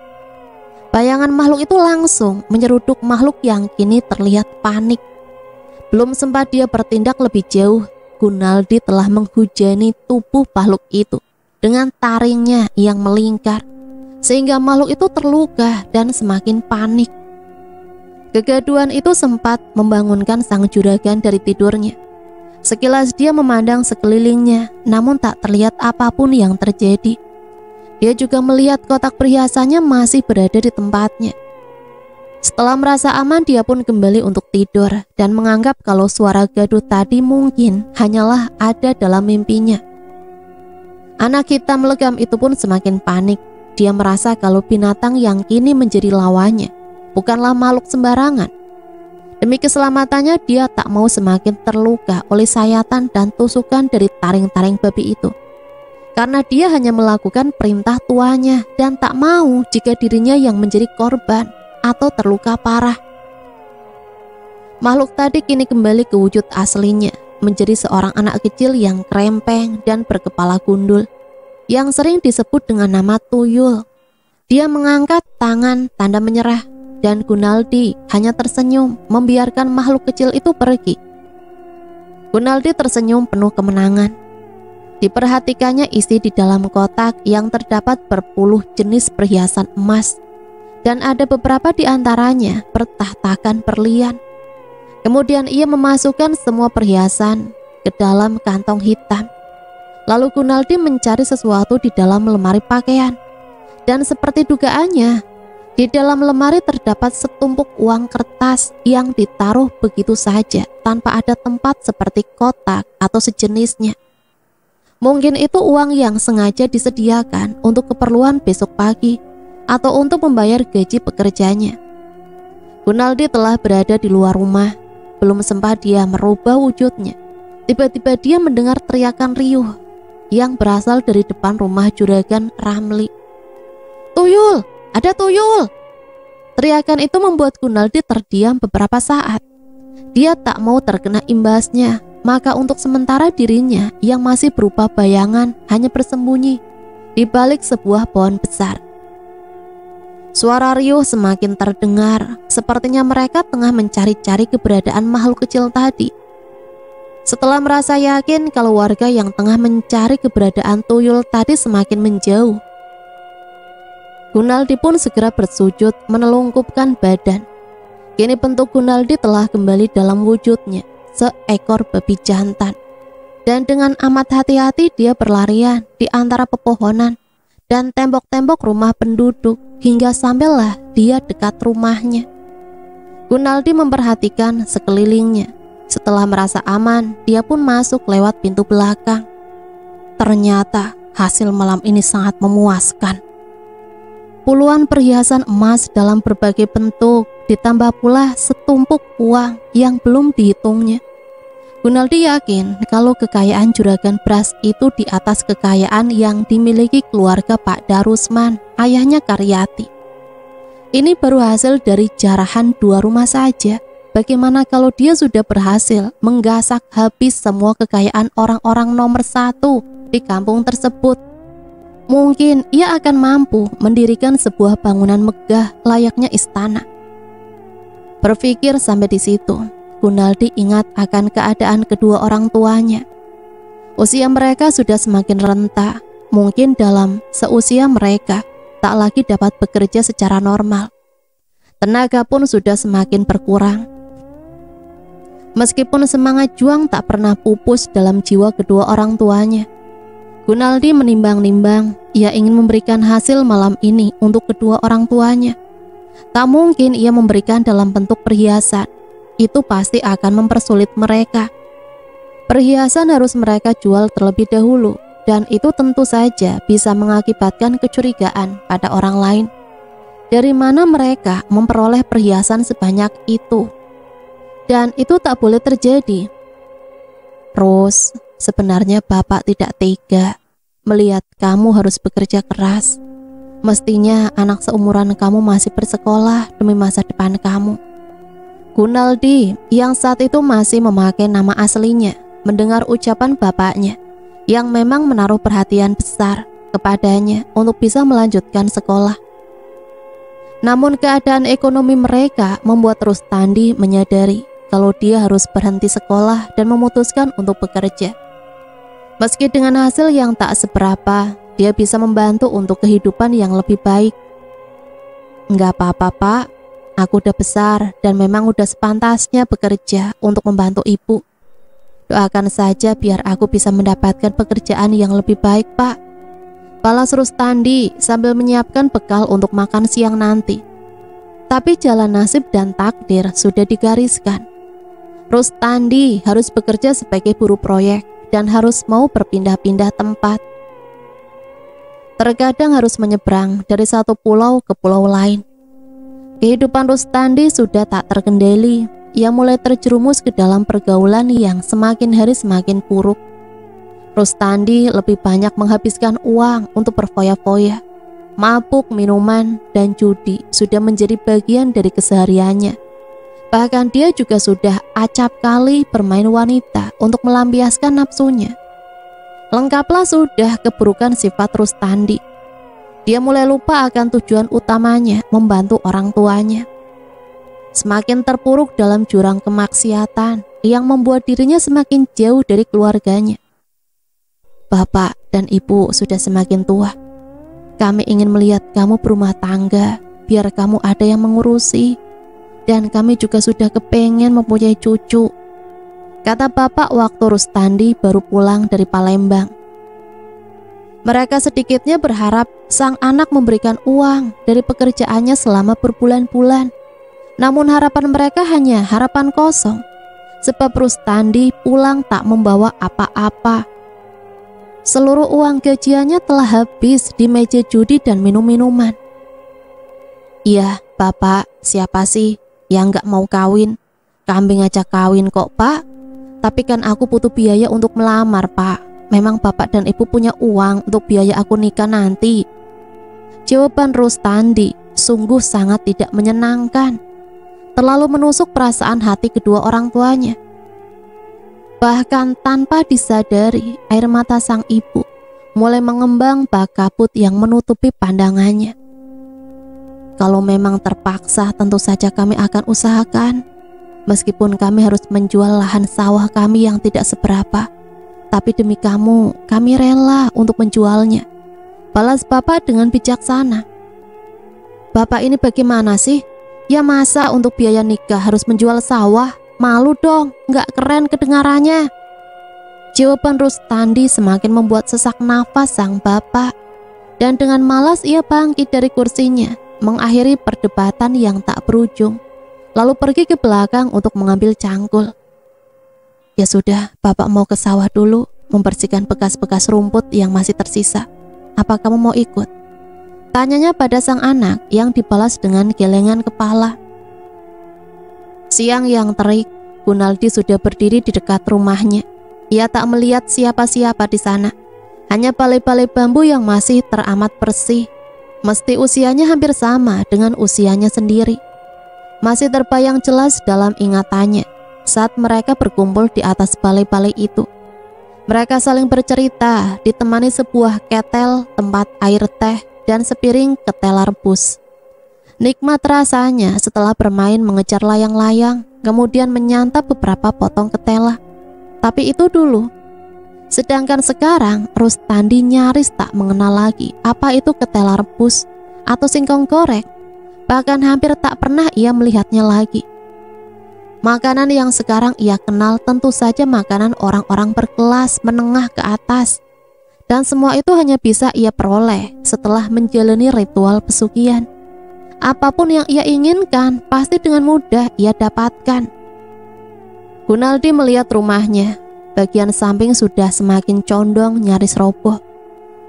Bayangan makhluk itu langsung menyeruduk makhluk yang kini terlihat panik. Belum sempat dia bertindak lebih jauh, Gunaldi telah menghujani tubuh makhluk itu dengan taringnya yang melingkar, sehingga makhluk itu terluka dan semakin panik. Kegaduhan itu sempat membangunkan sang juragan dari tidurnya. Sekilas dia memandang sekelilingnya, namun tak terlihat apapun yang terjadi. Dia juga melihat kotak perhiasannya masih berada di tempatnya. Setelah merasa aman, dia pun kembali untuk tidur dan menganggap kalau suara gaduh tadi mungkin hanyalah ada dalam mimpinya. Anak hitam legam itu pun semakin panik. Dia merasa kalau binatang yang kini menjadi lawannya bukanlah makhluk sembarangan. Demi keselamatannya, dia tak mau semakin terluka oleh sayatan dan tusukan dari taring-taring babi itu. Karena dia hanya melakukan perintah tuanya dan tak mau jika dirinya yang menjadi korban atau terluka parah. Makhluk tadi kini kembali ke wujud aslinya, menjadi seorang anak kecil yang krempeng dan berkepala gundul, yang sering disebut dengan nama Tuyul. Dia mengangkat tangan tanda menyerah, dan Gunaldi hanya tersenyum membiarkan makhluk kecil itu pergi. Gunaldi tersenyum penuh kemenangan. Diperhatikannya isi di dalam kotak yang terdapat berpuluh jenis perhiasan emas, dan ada beberapa di antaranya bertahtakan berlian. Kemudian ia memasukkan semua perhiasan ke dalam kantong hitam. Lalu Gunaldi mencari sesuatu di dalam lemari pakaian. Dan seperti dugaannya, di dalam lemari terdapat setumpuk uang kertas yang ditaruh begitu saja tanpa ada tempat seperti kotak atau sejenisnya. Mungkin itu uang yang sengaja disediakan untuk keperluan besok pagi atau untuk membayar gaji pekerjanya. Gunaldi telah berada di luar rumah. Belum sempat dia merubah wujudnya, tiba-tiba dia mendengar teriakan riuh yang berasal dari depan rumah juragan Ramli. "Tuyul! Ada tuyul!" Teriakan itu membuat Gunaldi terdiam beberapa saat. Dia tak mau terkena imbasnya, maka untuk sementara dirinya yang masih berupa bayangan hanya bersembunyi di balik sebuah pohon besar. Suara riuh semakin terdengar, sepertinya mereka tengah mencari-cari keberadaan makhluk kecil tadi. Setelah merasa yakin kalau warga yang tengah mencari keberadaan tuyul tadi semakin menjauh, Gunaldi pun segera bersujud menelungkupkan badan. Kini bentuk Gunaldi telah kembali dalam wujudnya, seekor babi jantan. Dan dengan amat hati-hati dia berlarian di antara pepohonan dan tembok-tembok rumah penduduk hingga sampailah dia dekat rumahnya. Gunaldi memperhatikan sekelilingnya. Setelah merasa aman, dia pun masuk lewat pintu belakang. Ternyata hasil malam ini sangat memuaskan. Puluhan perhiasan emas dalam berbagai bentuk, ditambah pula setumpuk uang yang belum dihitungnya. Gunaldi yakin kalau kekayaan juragan Bras itu di atas kekayaan yang dimiliki keluarga Pak Darusman, ayahnya Karyati. Ini baru hasil dari jarahan 2 rumah saja. Bagaimana kalau dia sudah berhasil menggasak habis semua kekayaan orang-orang nomor 1 di kampung tersebut? Mungkin ia akan mampu mendirikan sebuah bangunan megah layaknya istana. Berpikir sampai di situ, Gunaldi ingat akan keadaan kedua orang tuanya. Usia mereka sudah semakin renta. Mungkin dalam seusia mereka tak lagi dapat bekerja secara normal. Tenaga pun sudah semakin berkurang. Meskipun semangat juang tak pernah pupus dalam jiwa kedua orang tuanya, Gunaldi menimbang-nimbang ia ingin memberikan hasil malam ini untuk kedua orang tuanya. Tak mungkin ia memberikan dalam bentuk perhiasan. Itu pasti akan mempersulit mereka. Perhiasan harus mereka jual terlebih dahulu, dan itu tentu saja bisa mengakibatkan kecurigaan pada orang lain. Dari mana mereka memperoleh perhiasan sebanyak itu? Dan itu tak boleh terjadi. Rose, sebenarnya Bapak tidak tega melihat kamu harus bekerja keras. Mestinya anak seumuran kamu masih bersekolah demi masa depan kamu. Gunaldi yang saat itu masih memakai nama aslinya mendengar ucapan bapaknya yang memang menaruh perhatian besar kepadanya untuk bisa melanjutkan sekolah. Namun keadaan ekonomi mereka membuat Rustandi menyadari kalau dia harus berhenti sekolah dan memutuskan untuk bekerja. Meski dengan hasil yang tak seberapa, dia bisa membantu untuk kehidupan yang lebih baik. Enggak apa-apa, Pak. Aku udah besar dan memang udah sepantasnya bekerja untuk membantu ibu. Doakan saja biar aku bisa mendapatkan pekerjaan yang lebih baik, Pak. balas Rustandi sambil menyiapkan bekal untuk makan siang nanti. Tapi jalan nasib dan takdir sudah digariskan. Rustandi harus bekerja sebagai buruh proyek dan harus mau berpindah-pindah tempat. Terkadang harus menyeberang dari satu pulau ke pulau lain. Kehidupan Rustandi sudah tak terkendali. Ia mulai terjerumus ke dalam pergaulan yang semakin hari semakin buruk. Rustandi lebih banyak menghabiskan uang untuk berfoya-foya. Mabuk, minuman, dan judi sudah menjadi bagian dari kesehariannya. Bahkan dia juga sudah acap kali bermain wanita untuk melampiaskan nafsunya. Lengkaplah sudah keburukan sifat Rustandi. Dia mulai lupa akan tujuan utamanya, membantu orang tuanya. Semakin terpuruk dalam jurang kemaksiatan yang membuat dirinya semakin jauh dari keluarganya. Bapak dan ibu sudah semakin tua. Kami ingin melihat kamu berumah tangga, biar kamu ada yang mengurusi. Dan kami juga sudah kepengen mempunyai cucu, kata bapak waktu Rustandi baru pulang dari Palembang. Mereka sedikitnya berharap sang anak memberikan uang dari pekerjaannya selama berbulan-bulan. Namun harapan mereka hanya harapan kosong, sebab Rustandi pulang tak membawa apa-apa. Seluruh uang gajiannya telah habis di meja judi dan minum-minuman. Iya, Bapak, siapa sih yang gak mau kawin? Kambing aja kawin kok, Pak. Tapi kan aku butuh biaya untuk melamar, Pak. Memang Bapak dan Ibu punya uang untuk biaya aku nikah nanti? Jawaban Rustandi sungguh sangat tidak menyenangkan. Terlalu menusuk perasaan hati kedua orang tuanya. Bahkan tanpa disadari, air mata sang ibu mulai mengembang bak kabut yang menutupi pandangannya. Kalau memang terpaksa, tentu saja kami akan usahakan. Meskipun kami harus menjual lahan sawah kami yang tidak seberapa, tapi demi kamu, kami rela untuk menjualnya, balas bapak dengan bijaksana. Bapak ini bagaimana sih? Ya masa untuk biaya nikah harus menjual sawah? Malu dong, nggak keren kedengarannya. Jawaban Rustandi semakin membuat sesak nafas sang bapak. Dan dengan malas ia bangkit dari kursinya, mengakhiri perdebatan yang tak berujung, lalu pergi ke belakang untuk mengambil cangkul. Ya sudah, Bapak mau ke sawah dulu, membersihkan bekas-bekas rumput yang masih tersisa. Apa kamu mau ikut? Tanyanya pada sang anak yang dibalas dengan gelengan kepala. Siang yang terik, Gunaldi sudah berdiri di dekat rumahnya. Ia tak melihat siapa-siapa di sana, hanya balai-balai bambu yang masih teramat bersih. Mesti usianya hampir sama dengan usianya sendiri. Masih terbayang jelas dalam ingatannya saat mereka berkumpul di atas balai-balai itu. Mereka saling bercerita ditemani sebuah ketel, tempat air teh, dan sepiring ketela rebus. Nikmat rasanya setelah bermain mengejar layang-layang, kemudian menyantap beberapa potong ketela. Tapi itu dulu. Sedangkan sekarang Rustandi nyaris tak mengenal lagi apa itu ketela rebus atau singkong goreng. Bahkan hampir tak pernah ia melihatnya lagi. Makanan yang sekarang ia kenal tentu saja makanan orang-orang berkelas menengah ke atas. Dan semua itu hanya bisa ia peroleh setelah menjalani ritual pesugihan. Apapun yang ia inginkan pasti dengan mudah ia dapatkan. Gunaldi melihat rumahnya. Bagian samping sudah semakin condong nyaris roboh.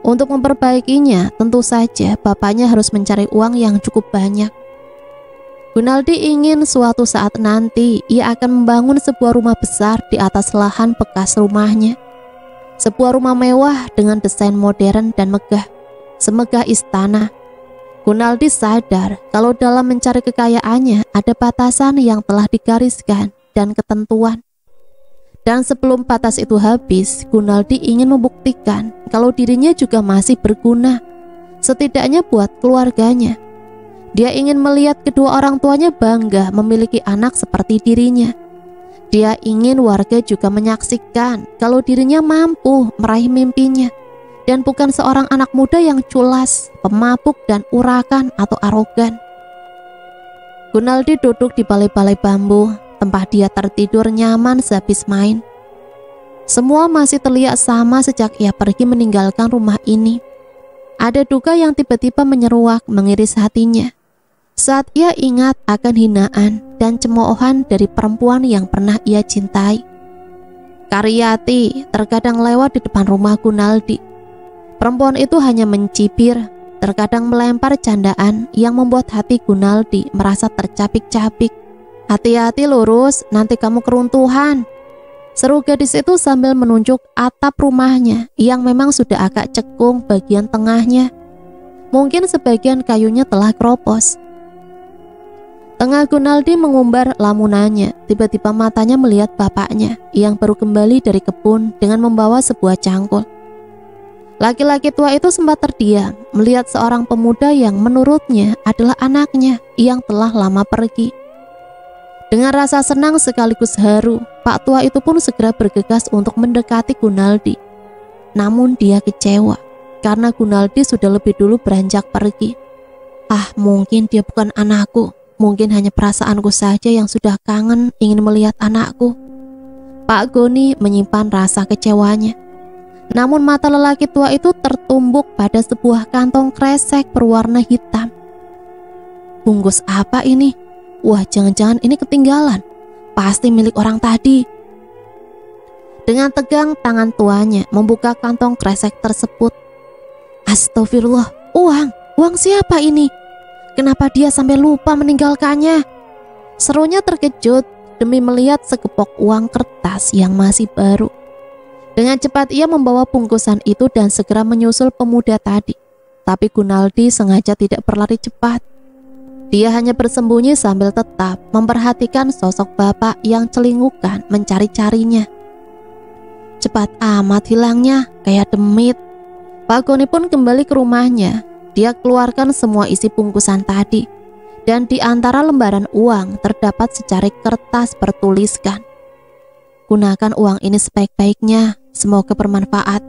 Untuk memperbaikinya, tentu saja bapaknya harus mencari uang yang cukup banyak. Gunaldi ingin suatu saat nanti ia akan membangun sebuah rumah besar di atas lahan bekas rumahnya. Sebuah rumah mewah dengan desain modern dan megah, semegah istana. Gunaldi sadar kalau dalam mencari kekayaannya ada batasan yang telah digariskan dan ketentuan. Dan sebelum batas itu habis, Gunaldi ingin membuktikan kalau dirinya juga masih berguna, setidaknya buat keluarganya. Dia ingin melihat kedua orang tuanya bangga memiliki anak seperti dirinya. Dia ingin warga juga menyaksikan kalau dirinya mampu meraih mimpinya, dan bukan seorang anak muda yang culas, pemabuk dan urakan atau arogan. Gunaldi duduk di balai-balai bambu, tempat dia tertidur nyaman sehabis main. Semua masih terlihat sama sejak ia pergi meninggalkan rumah ini. Ada duka yang tiba-tiba menyeruak mengiris hatinya saat ia ingat akan hinaan dan cemoohan dari perempuan yang pernah ia cintai. Karyati terkadang lewat di depan rumah Gunaldi. Perempuan itu hanya mencibir, terkadang melempar candaan yang membuat hati Gunaldi merasa tercapik-capik. "Hati-hati lurus, nanti kamu keruntuhan," seru gadis itu sambil menunjuk atap rumahnya yang memang sudah agak cekung bagian tengahnya. Mungkin sebagian kayunya telah keropos. Tengah Gunaldi mengumbar lamunannya, tiba-tiba matanya melihat bapaknya yang baru kembali dari kebun dengan membawa sebuah cangkul. Laki-laki tua itu sempat terdiam melihat seorang pemuda yang menurutnya adalah anaknya yang telah lama pergi. Dengan rasa senang sekaligus haru, Pak tua itu pun segera bergegas untuk mendekati Gunaldi. Namun dia kecewa karena Gunaldi sudah lebih dulu beranjak pergi. Mungkin dia bukan anakku. Mungkin hanya perasaanku saja yang sudah kangen ingin melihat anakku. Pak Goni menyimpan rasa kecewanya. Namun mata lelaki tua itu tertumbuk pada sebuah kantong kresek berwarna hitam. Bungkus apa ini? Wah, jangan-jangan ini ketinggalan. Pasti milik orang tadi. Dengan tegang tangan tuanya membuka kantong kresek tersebut. Astagfirullah, uang siapa ini? Kenapa dia sampai lupa meninggalkannya? Serunya terkejut demi melihat segepok uang kertas yang masih baru. Dengan cepat ia membawa bungkusan itu dan segera menyusul pemuda tadi. Tapi Gunaldi sengaja tidak berlari cepat. Dia hanya bersembunyi sambil tetap memperhatikan sosok bapak yang celingukan mencari-carinya. Cepat amat hilangnya, kayak demit. Pak Goni pun kembali ke rumahnya. Dia keluarkan semua isi bungkusan tadi, dan di antara lembaran uang terdapat secarik kertas bertuliskan, "Gunakan uang ini sebaik-baiknya, semoga bermanfaat."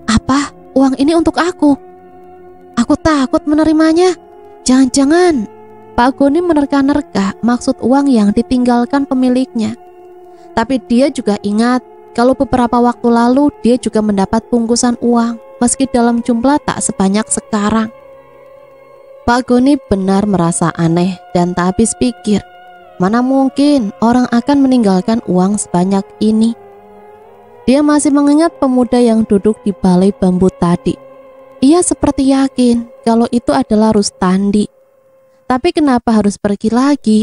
Apa? Uang ini untuk aku? Aku takut menerimanya. Jangan-jangan Pak Goni menerka-nerka maksud uang yang ditinggalkan pemiliknya. Tapi dia juga ingat kalau beberapa waktu lalu dia juga mendapat bungkusan uang, meski dalam jumlah tak sebanyak sekarang. Pak Goni benar merasa aneh dan tak habis pikir, mana mungkin orang akan meninggalkan uang sebanyak ini. Dia masih mengingat pemuda yang duduk di balai bambu tadi. Ia seperti yakin kalau itu adalah Rustandi. Tapi kenapa harus pergi lagi?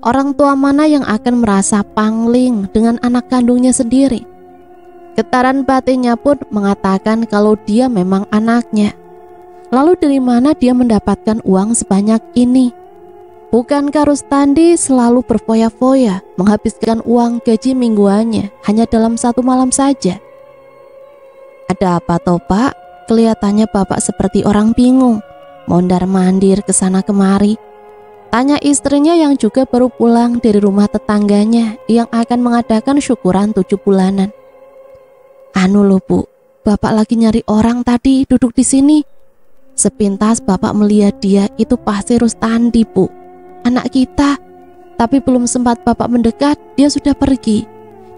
Orang tua mana yang akan merasa pangling dengan anak kandungnya sendiri? Getaran batinnya pun mengatakan kalau dia memang anaknya. Lalu dari mana dia mendapatkan uang sebanyak ini? Bukankah Rustandi selalu berfoya-foya menghabiskan uang gaji mingguannya hanya dalam satu malam saja? Ada apa toh, Pak? Kelihatannya bapak seperti orang bingung, mondar-mandir ke sana kemari. Tanya istrinya yang juga baru pulang dari rumah tetangganya yang akan mengadakan syukuran 7 bulanan. Anu loh Bu, bapak lagi nyari orang tadi duduk di sini. Sepintas bapak melihat dia itu pasti Rustandi Bu, anak kita. Tapi belum sempat bapak mendekat, dia sudah pergi.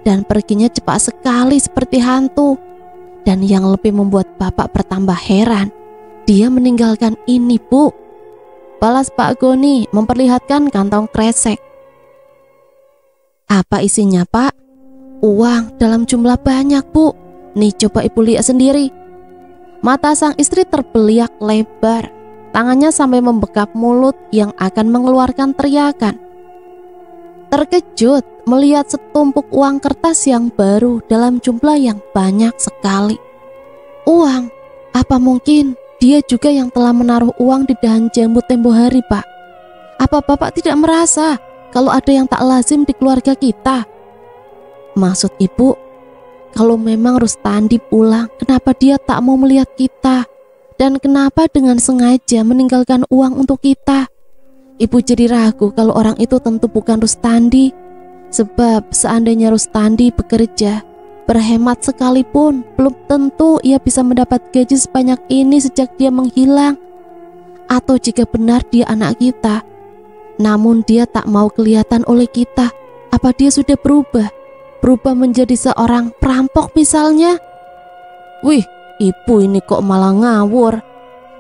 Dan perginya cepat sekali seperti hantu. Dan yang lebih membuat bapak bertambah heran, dia meninggalkan ini Bu. Balas Pak Goni memperlihatkan kantong kresek. Apa isinya Pak? Uang dalam jumlah banyak Bu. Nih coba ibu lihat sendiri. Mata sang istri terbeliak lebar. Tangannya sampai membekap mulut yang akan mengeluarkan teriakan. Terkejut melihat setumpuk uang kertas yang baru dalam jumlah yang banyak sekali. Uang? Apa mungkin dia juga yang telah menaruh uang di dahan jambu tempo hari, Pak? Apa Bapak tidak merasa kalau ada yang tak lazim di keluarga kita? Maksud Ibu, kalau memang Rustandi pulang, kenapa dia tak mau melihat kita? Dan kenapa dengan sengaja meninggalkan uang untuk kita? Ibu jadi ragu kalau orang itu tentu bukan Rustandi. Sebab seandainya Rustandi bekerja, berhemat sekalipun, belum tentu ia bisa mendapat gaji sebanyak ini sejak dia menghilang. Atau jika benar dia anak kita, namun dia tak mau kelihatan oleh kita, apa dia sudah berubah? Berubah menjadi seorang perampok misalnya? Wih, ibu ini kok malah ngawur.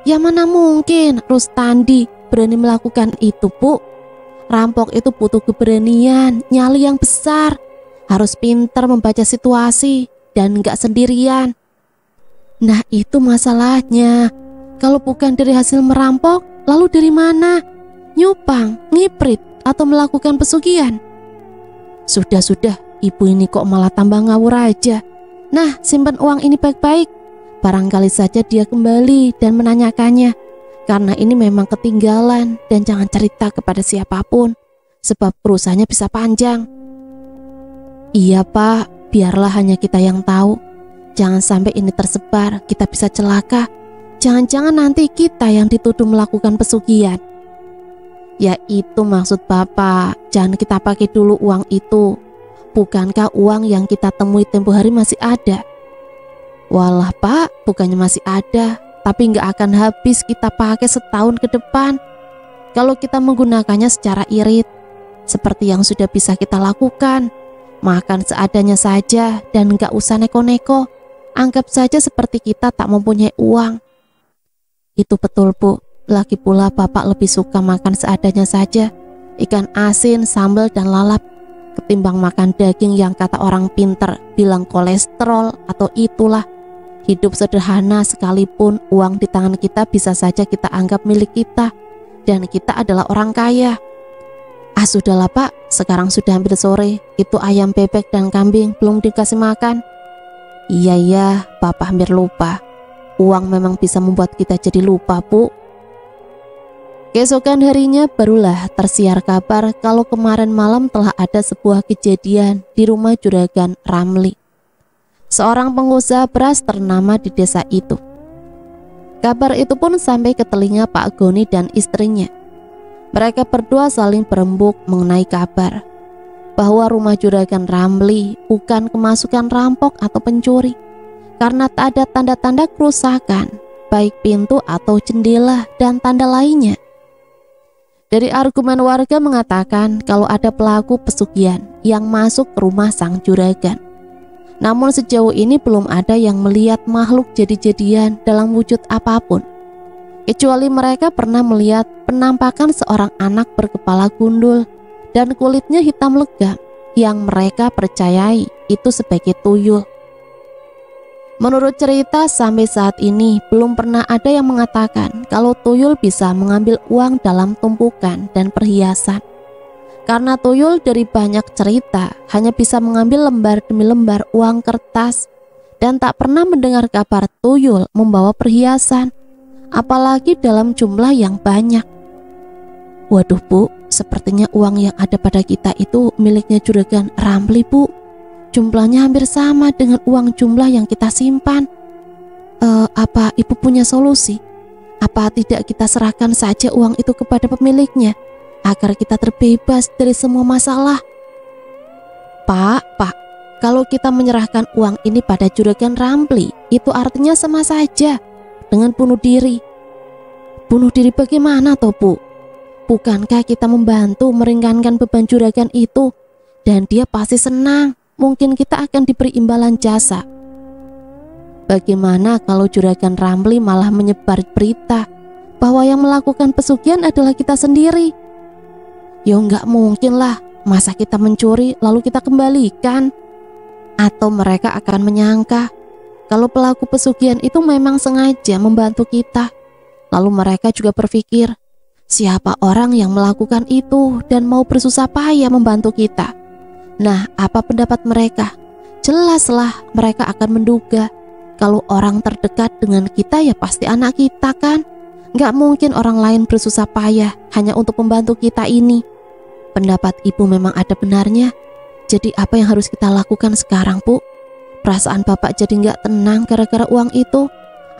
Ya mana mungkin Rustandi berani melakukan itu, Bu. Rampok itu butuh keberanian, nyali yang besar. Harus pintar membaca situasi dan gak sendirian. Nah itu masalahnya. Kalau bukan dari hasil merampok, lalu dari mana? Nyupang, ngiprit, atau melakukan pesugihan? Sudah, ibu ini kok malah tambah ngawur aja. Nah, simpan uang ini baik-baik. Barangkali saja dia kembali dan menanyakannya. Karena ini memang ketinggalan dan jangan cerita kepada siapapun. Sebab perusahaannya bisa panjang. Iya Pak, biarlah hanya kita yang tahu. Jangan sampai ini tersebar, kita bisa celaka. Jangan-jangan nanti kita yang dituduh melakukan pesugihan. Ya itu maksud Bapak, jangan kita pakai dulu uang itu. Bukankah uang yang kita temui tempo hari masih ada? Walah Pak, bukannya masih ada, tapi nggak akan habis kita pakai setahun ke depan. Kalau kita menggunakannya secara irit, seperti yang sudah bisa kita lakukan. Makan seadanya saja dan nggak usah neko-neko. Anggap saja seperti kita tak mempunyai uang. Itu betul Bu, lagi pula Bapak lebih suka makan seadanya saja, ikan asin, sambal dan lalap, ketimbang makan daging yang kata orang pinter bilang kolesterol atau itulah. Hidup sederhana sekalipun uang di tangan kita bisa saja kita anggap milik kita, dan kita adalah orang kaya. Sudahlah Pak, sekarang sudah hampir sore, itu ayam bebek dan kambing belum dikasih makan. Iya, Bapak hampir lupa. Uang memang bisa membuat kita jadi lupa, Bu. Keesokan harinya barulah tersiar kabar kalau kemarin malam telah ada sebuah kejadian di rumah Juragan Ramli, seorang pengusaha beras ternama di desa itu. Kabar itu pun sampai ke telinga Pak Goni dan istrinya. Mereka berdua saling berembuk mengenai kabar bahwa rumah Juragan Ramli bukan kemasukan rampok atau pencuri, karena tak ada tanda-tanda kerusakan, baik pintu atau jendela dan tanda lainnya. Dari argumen warga mengatakan kalau ada pelaku pesugihan yang masuk ke rumah sang juragan. Namun sejauh ini belum ada yang melihat makhluk jadi-jadian dalam wujud apapun. Kecuali mereka pernah melihat penampakan seorang anak berkepala gundul dan kulitnya hitam legam yang mereka percayai itu sebagai tuyul. Menurut cerita sampai saat ini belum pernah ada yang mengatakan kalau tuyul bisa mengambil uang dalam tumpukan dan perhiasan. Karena tuyul dari banyak cerita hanya bisa mengambil lembar demi lembar uang kertas dan tak pernah mendengar kabar tuyul membawa perhiasan, apalagi dalam jumlah yang banyak. Waduh Bu, sepertinya uang yang ada pada kita itu miliknya Juragan Ramli Bu. Jumlahnya hampir sama dengan uang jumlah yang kita simpan. Apa Ibu punya solusi? Apa tidak kita serahkan saja uang itu kepada pemiliknya agar kita terbebas dari semua masalah? Pak, kalau kita menyerahkan uang ini pada Juragan Ramli, itu artinya sama saja dengan bunuh diri. Bunuh diri bagaimana toh Bu? Bukankah kita membantu meringankan beban juragan itu? Dan dia pasti senang. Mungkin kita akan diberi imbalan jasa. Bagaimana kalau Juragan Ramli malah menyebar berita bahwa yang melakukan pesugihan adalah kita sendiri? Ya nggak mungkin lah, masa kita mencuri lalu kita kembalikan? Atau mereka akan menyangka kalau pelaku pesugihan itu memang sengaja membantu kita. Lalu mereka juga berpikir, siapa orang yang melakukan itu dan mau bersusah payah membantu kita? Nah, apa pendapat mereka? Jelaslah mereka akan menduga kalau orang terdekat dengan kita ya pasti anak kita kan. Gak mungkin orang lain bersusah payah hanya untuk membantu kita ini. Pendapat Ibu memang ada benarnya. Jadi apa yang harus kita lakukan sekarang Bu? Perasaan Bapak jadi gak tenang gara-gara uang itu.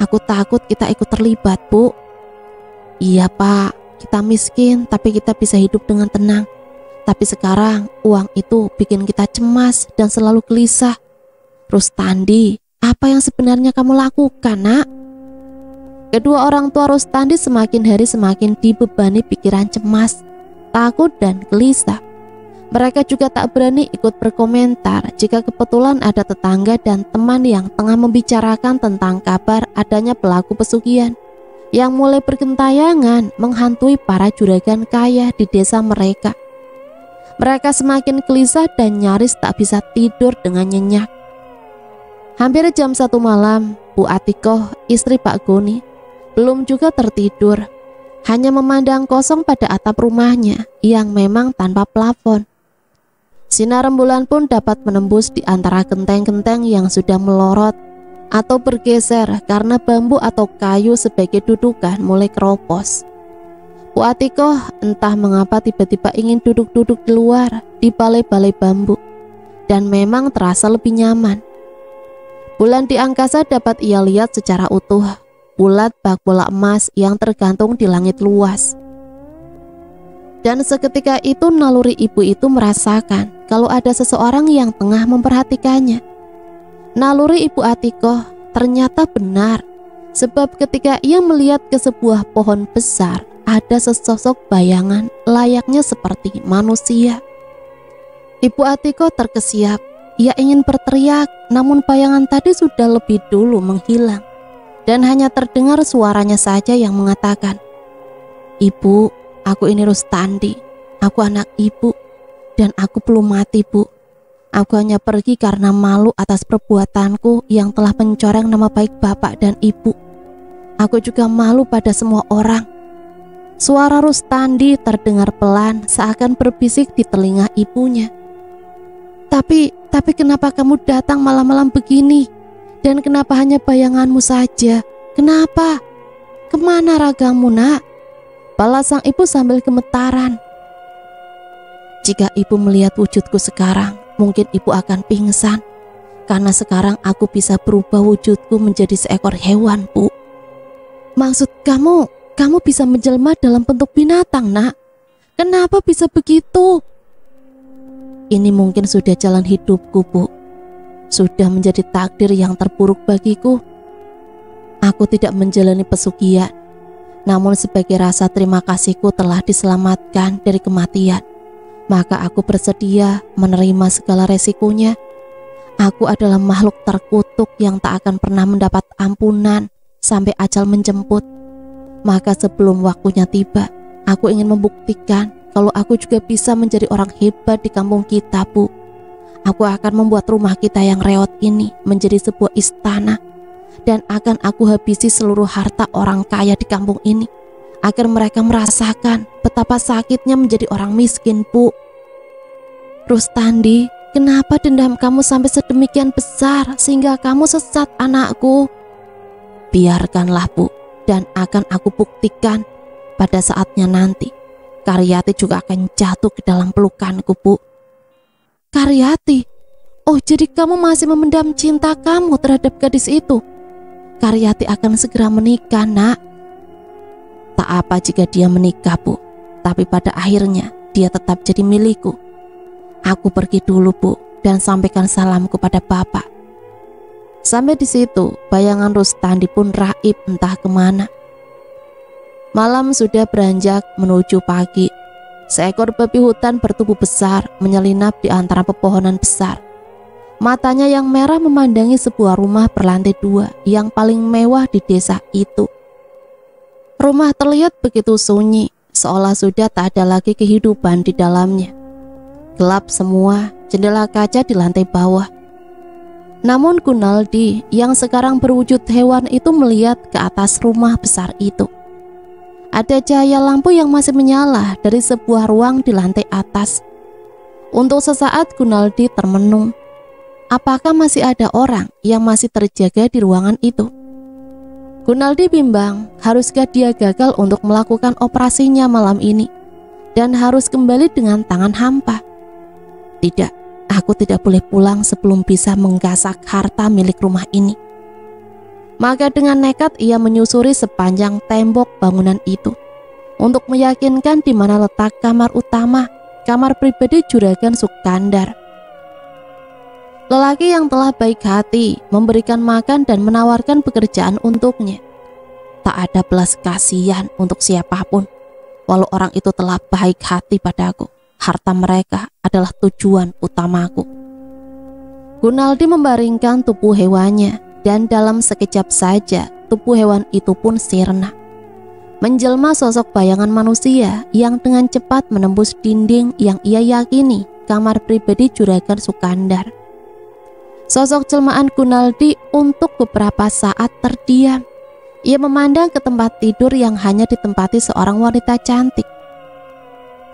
Aku takut kita ikut terlibat Bu. Iya Pak, kita miskin tapi kita bisa hidup dengan tenang. Tapi sekarang uang itu bikin kita cemas dan selalu gelisah. Rustandi, apa yang sebenarnya kamu lakukan Nak? Kedua orang tua Rustandi semakin hari semakin dibebani pikiran cemas, takut dan gelisah. Mereka juga tak berani ikut berkomentar jika kebetulan ada tetangga dan teman yang tengah membicarakan tentang kabar adanya pelaku pesugihan yang mulai bergentayangan menghantui para juragan kaya di desa mereka. Mereka semakin gelisah dan nyaris tak bisa tidur dengan nyenyak. Hampir jam 1 malam, Bu Atikoh, istri Pak Goni, belum juga tertidur, hanya memandang kosong pada atap rumahnya yang memang tanpa plafon. Sinar rembulan pun dapat menembus di antara genteng-genteng yang sudah melorot atau bergeser karena bambu atau kayu sebagai dudukan mulai keropos. Bu Atikoh entah mengapa tiba-tiba ingin duduk-duduk di luar di balai-balai bambu, dan memang terasa lebih nyaman. Bulan di angkasa dapat ia lihat secara utuh, bulat bak bola emas yang tergantung di langit luas. Dan seketika itu naluri ibu itu merasakan kalau ada seseorang yang tengah memperhatikannya. Naluri Ibu Atikoh ternyata benar, sebab ketika ia melihat ke sebuah pohon besar, ada sesosok bayangan layaknya seperti manusia. Ibu Atikoh terkesiap, ia ingin berteriak, namun bayangan tadi sudah lebih dulu menghilang, dan hanya terdengar suaranya saja yang mengatakan, "Ibu, aku ini Rustandi, aku anak ibu, dan aku belum mati, Bu. Aku hanya pergi karena malu atas perbuatanku yang telah mencoreng nama baik bapak dan ibu. Aku juga malu pada semua orang." Suara Rustandi terdengar pelan seakan berbisik di telinga ibunya. Tapi kenapa kamu datang malam-malam begini? Dan kenapa hanya bayanganmu saja? Kenapa? Kemana ragamu, Nak? Balas sang ibu sambil gemetaran. Jika ibu melihat wujudku sekarang, mungkin ibu akan pingsan. Karena sekarang aku bisa berubah wujudku menjadi seekor hewan, Bu. Maksud kamu bisa menjelma dalam bentuk binatang, Nak? Kenapa bisa begitu? Ini mungkin sudah jalan hidupku, Bu. Sudah menjadi takdir yang terburuk bagiku. Aku tidak menjalani pesugihan, namun sebagai rasa terima kasihku telah diselamatkan dari kematian, maka aku bersedia menerima segala resikonya. Aku adalah makhluk terkutuk yang tak akan pernah mendapat ampunan sampai ajal menjemput. Maka sebelum waktunya tiba, aku ingin membuktikan kalau aku juga bisa menjadi orang hebat di kampung kita, Bu. Aku akan membuat rumah kita yang reot ini menjadi sebuah istana, dan akan aku habisi seluruh harta orang kaya di kampung ini, agar mereka merasakan betapa sakitnya menjadi orang miskin, Bu. Rustandi, kenapa dendam kamu sampai sedemikian besar sehingga kamu sesat, anakku? Biarkanlah, Bu, dan akan aku buktikan pada saatnya nanti. Karyati juga akan jatuh ke dalam pelukanku, Bu. Karyati? Oh, jadi kamu masih memendam cinta kamu terhadap gadis itu? Karyati akan segera menikah, Nak. Tak apa jika dia menikah, Bu, tapi pada akhirnya dia tetap jadi milikku. Aku pergi dulu, Bu, dan sampaikan salamku pada Bapak. Sampai di situ, bayangan Rustandi pun raib entah kemana. Malam sudah beranjak menuju pagi. Seekor babi hutan bertubuh besar menyelinap di antara pepohonan besar. Matanya yang merah memandangi sebuah rumah berlantai 2 yang paling mewah di desa itu. Rumah terlihat begitu sunyi, seolah sudah tak ada lagi kehidupan di dalamnya. Gelap semua, jendela kaca di lantai bawah. Namun Gunaldi yang sekarang berwujud hewan itu melihat ke atas rumah besar itu. Ada cahaya lampu yang masih menyala dari sebuah ruang di lantai atas. Untuk sesaat Gunaldi termenung. Apakah masih ada orang yang masih terjaga di ruangan itu? Gunaldi bimbang, haruskah dia gagal untuk melakukan operasinya malam ini dan harus kembali dengan tangan hampa? Tidak, aku tidak boleh pulang sebelum bisa menggasak harta milik rumah ini. Maka dengan nekat ia menyusuri sepanjang tembok bangunan itu untuk meyakinkan di mana letak kamar utama, kamar pribadi Juragan Sukandar. Lelaki yang telah baik hati memberikan makan dan menawarkan pekerjaan untuknya. Tak ada belas kasihan untuk siapapun, walau orang itu telah baik hati padaku. harta mereka adalah tujuan utamaku. Gunaldi membaringkan tubuh hewannya dan dalam sekejap saja tubuh hewan itu pun sirna. Menjelma sosok bayangan manusia yang dengan cepat menembus dinding yang ia yakini kamar pribadi Juragan Sukandar. Sosok jelmaan Gunaldi untuk beberapa saat terdiam. Ia memandang ke tempat tidur yang hanya ditempati seorang wanita cantik.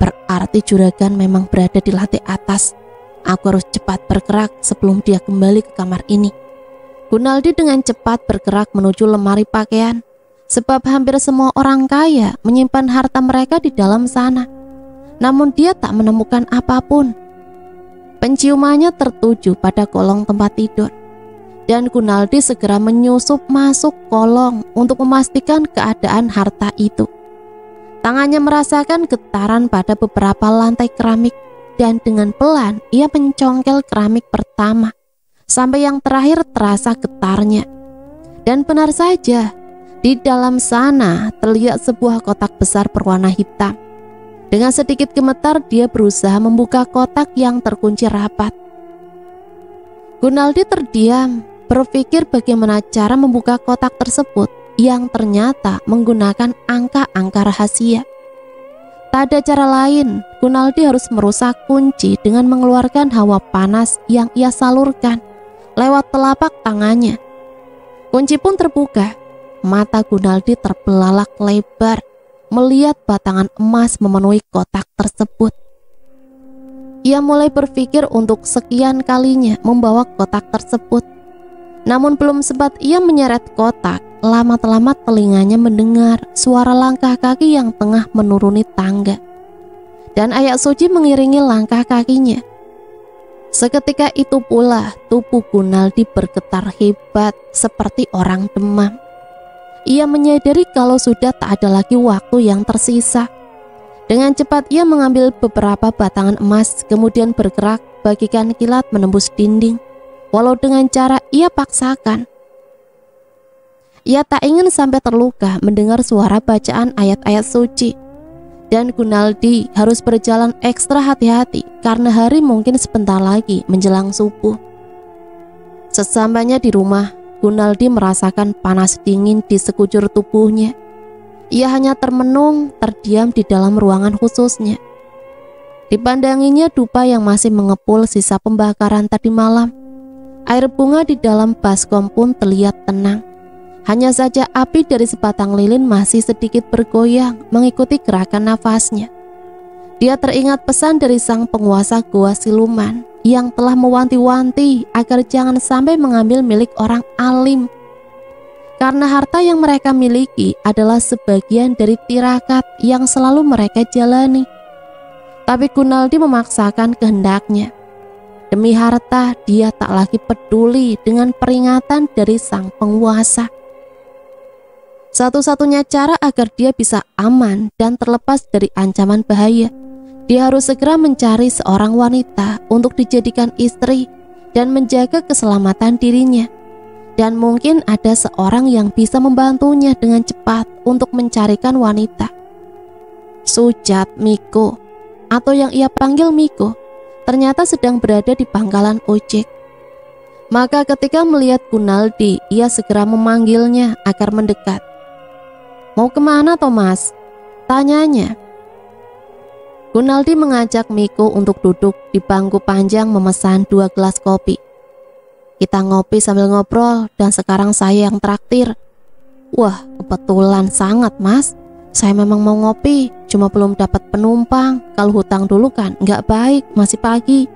Berarti Juragan memang berada di lantai atas. Aku harus cepat bergerak sebelum dia kembali ke kamar ini. Gunaldi dengan cepat bergerak menuju lemari pakaian, sebab hampir semua orang kaya menyimpan harta mereka di dalam sana. Namun dia tak menemukan apapun. Penciumannya tertuju pada kolong tempat tidur, dan Gunaldi segera menyusup masuk kolong untuk memastikan keadaan harta itu. Tangannya merasakan getaran pada beberapa lantai keramik, dan dengan pelan ia mencongkel keramik pertama sampai yang terakhir terasa getarnya. Dan benar saja, di dalam sana terlihat sebuah kotak besar berwarna hitam. Dengan sedikit gemetar dia berusaha membuka kotak yang terkunci rapat. Gunaldi terdiam, berpikir bagaimana cara membuka kotak tersebut yang ternyata menggunakan angka-angka rahasia. Tak ada cara lain, Gunaldi harus merusak kunci dengan mengeluarkan hawa panas yang ia salurkan lewat telapak tangannya. Kunci pun terbuka. Mata Gunaldi terbelalak lebar melihat batangan emas memenuhi kotak tersebut. Ia mulai berpikir untuk sekian kalinya membawa kotak tersebut. Namun belum sempat ia menyeret kotak, lama-lama telinganya mendengar suara langkah kaki yang tengah menuruni tangga. Dan ayat suci mengiringi langkah kakinya. Seketika itu pula tubuh Gunaldi bergetar hebat seperti orang demam. Ia menyadari kalau sudah tak ada lagi waktu yang tersisa. Dengan cepat ia mengambil beberapa batangan emas, kemudian bergerak bagikan kilat menembus dinding. Walau dengan cara ia paksakan. Ia tak ingin sampai terluka mendengar suara bacaan ayat-ayat suci. Dan Gunaldi harus berjalan ekstra hati-hati karena hari mungkin sebentar lagi menjelang subuh. Sesampainya di rumah, Gunaldi merasakan panas dingin di sekujur tubuhnya. Ia hanya termenung, terdiam di dalam ruangan khususnya. Dipandanginya dupa yang masih mengepul sisa pembakaran tadi malam. Air bunga di dalam baskom pun terlihat tenang. Hanya saja api dari sebatang lilin masih sedikit bergoyang mengikuti gerakan nafasnya. Dia teringat pesan dari sang penguasa gua siluman yang telah mewanti-wanti agar jangan sampai mengambil milik orang alim. Karena harta yang mereka miliki adalah sebagian dari tirakat yang selalu mereka jalani. Tapi Gunaldi memaksakan kehendaknya. Demi harta, dia tak lagi peduli dengan peringatan dari sang penguasa. Satu-satunya cara agar dia bisa aman dan terlepas dari ancaman bahaya, dia harus segera mencari seorang wanita untuk dijadikan istri dan menjaga keselamatan dirinya. Dan mungkin ada seorang yang bisa membantunya dengan cepat untuk mencarikan wanita. Sujat Miko, atau yang ia panggil Miko, ternyata sedang berada di pangkalan ojek. Maka ketika melihat Gunaldi, ia segera memanggilnya agar mendekat. "Mau kemana, Thomas?" tanyanya. Gunaldi mengajak Miko untuk duduk di bangku panjang memesan 2 gelas kopi. "Kita ngopi sambil ngobrol dan sekarang saya yang traktir." "Wah, kebetulan sangat, Mas. Saya memang mau ngopi, cuma belum dapat penumpang. Kalau hutang dulu kan nggak baik, masih pagi."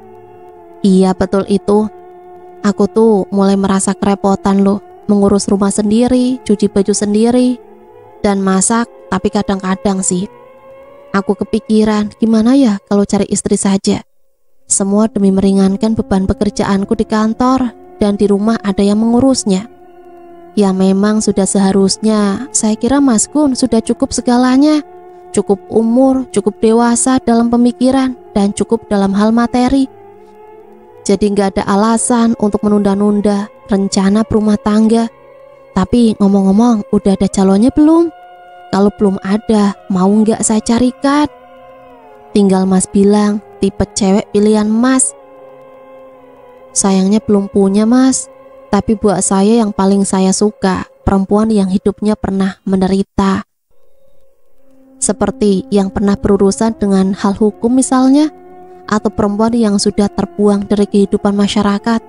"Iya, betul itu. Aku tuh mulai merasa kerepotan loh, mengurus rumah sendiri, cuci baju sendiri, dan masak. Tapi kadang-kadang sih aku kepikiran gimana ya kalau cari istri saja. Semua demi meringankan beban pekerjaanku di kantor, dan di rumah ada yang mengurusnya. Ya memang sudah seharusnya. Saya kira Mas Gun sudah cukup segalanya. Cukup umur, cukup dewasa dalam pemikiran, dan cukup dalam hal materi. Jadi nggak ada alasan untuk menunda-nunda rencana berumah tangga. Tapi ngomong-ngomong, udah ada calonnya belum? Kalau belum ada, mau nggak saya carikan?" Tinggal Mas bilang tipe cewek pilihan Mas. Sayangnya belum punya Mas, tapi buat saya yang paling saya suka perempuan yang hidupnya pernah menderita. Seperti yang pernah berurusan dengan hal hukum misalnya, atau perempuan yang sudah terbuang dari kehidupan masyarakat.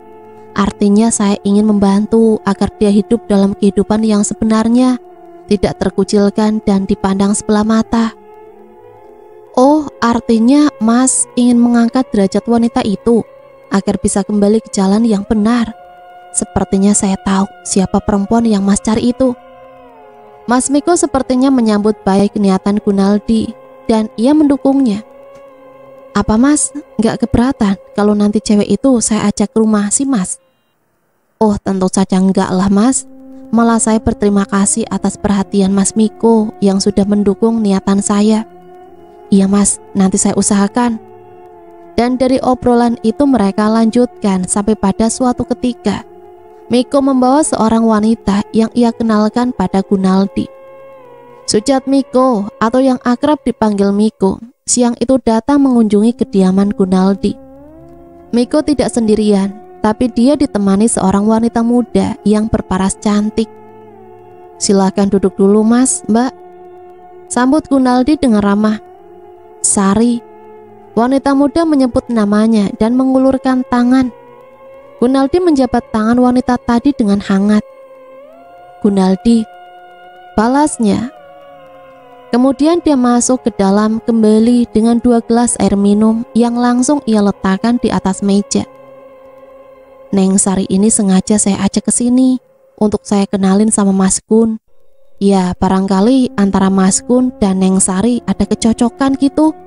Artinya saya ingin membantu agar dia hidup dalam kehidupan yang sebenarnya, tidak terkucilkan dan dipandang sebelah mata. Oh, artinya Mas ingin mengangkat derajat wanita itu agar bisa kembali ke jalan yang benar. Sepertinya saya tahu siapa perempuan yang Mas cari itu. Mas Miko sepertinya menyambut baik niatan Gunaldi dan ia mendukungnya. Apa Mas nggak keberatan kalau nanti cewek itu saya ajak ke rumah si Mas? Oh, tentu saja enggak lah Mas. Malah saya berterima kasih atas perhatian Mas Miko yang sudah mendukung niatan saya. Iya Mas, nanti saya usahakan. Dan dari obrolan itu mereka lanjutkan sampai pada suatu ketika Miko membawa seorang wanita yang ia kenalkan pada Gunaldi. Sujat Miko atau yang akrab dipanggil Miko siang itu datang mengunjungi kediaman Gunaldi. Miko tidak sendirian, tapi dia ditemani seorang wanita muda yang berparas cantik. Silakan duduk dulu Mas, Mbak, sambut Gunaldi dengan ramah. Sari. Wanita muda menyebut namanya dan mengulurkan tangan. Gunaldi menjabat tangan wanita tadi dengan hangat. Gunaldi, balasnya. Kemudian dia masuk ke dalam kembali dengan 2 gelas air minum yang langsung ia letakkan di atas meja. Neng Sari ini sengaja saya ajak ke sini untuk saya kenalin sama Mas Gun. Ya, barangkali antara Mas Gun dan Neng Sari ada kecocokan gitu.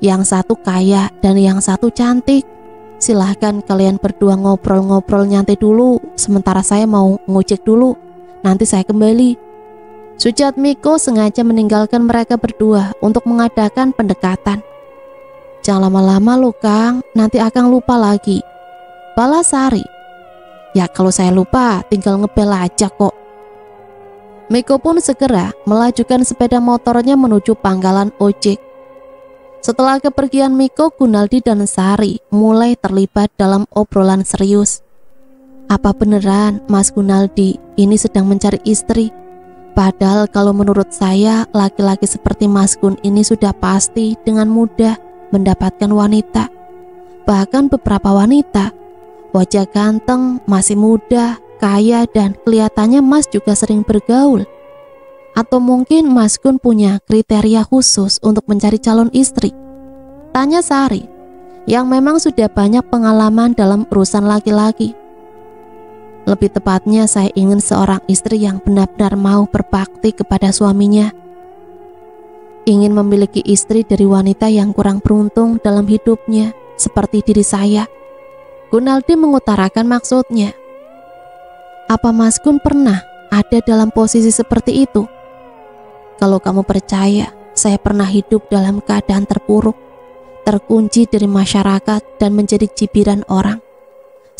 Yang satu kaya dan yang satu cantik. Silahkan kalian berdua ngobrol-ngobrol nyantai dulu, sementara saya mau ngojek dulu. Nanti saya kembali. Sujat Miko sengaja meninggalkan mereka berdua untuk mengadakan pendekatan. Jangan lama-lama loh Kang, nanti Akang lupa lagi. Balas Sari. Ya kalau saya lupa tinggal ngebel aja kok. Miko pun segera melajukan sepeda motornya menuju pangkalan ojek. Setelah kepergian Miko, Gunaldi dan Sari mulai terlibat dalam obrolan serius. Apa beneran Mas Gunaldi ini sedang mencari istri? Padahal kalau menurut saya laki-laki seperti Mas Gun ini sudah pasti dengan mudah mendapatkan wanita. Bahkan beberapa wanita, wajah ganteng, masih muda, kaya dan kelihatannya Mas juga sering bergaul. Atau mungkin Mas Gun punya kriteria khusus untuk mencari calon istri? Tanya Sari, yang memang sudah banyak pengalaman dalam urusan laki-laki. Lebih tepatnya saya ingin seorang istri yang benar-benar mau berbakti kepada suaminya. Ingin memiliki istri dari wanita yang kurang beruntung dalam hidupnya, seperti diri saya. Gunaldi mengutarakan maksudnya. Apa Mas Gun pernah ada dalam posisi seperti itu? Kalau kamu percaya, saya pernah hidup dalam keadaan terpuruk, terkunci dari masyarakat dan menjadi cibiran orang.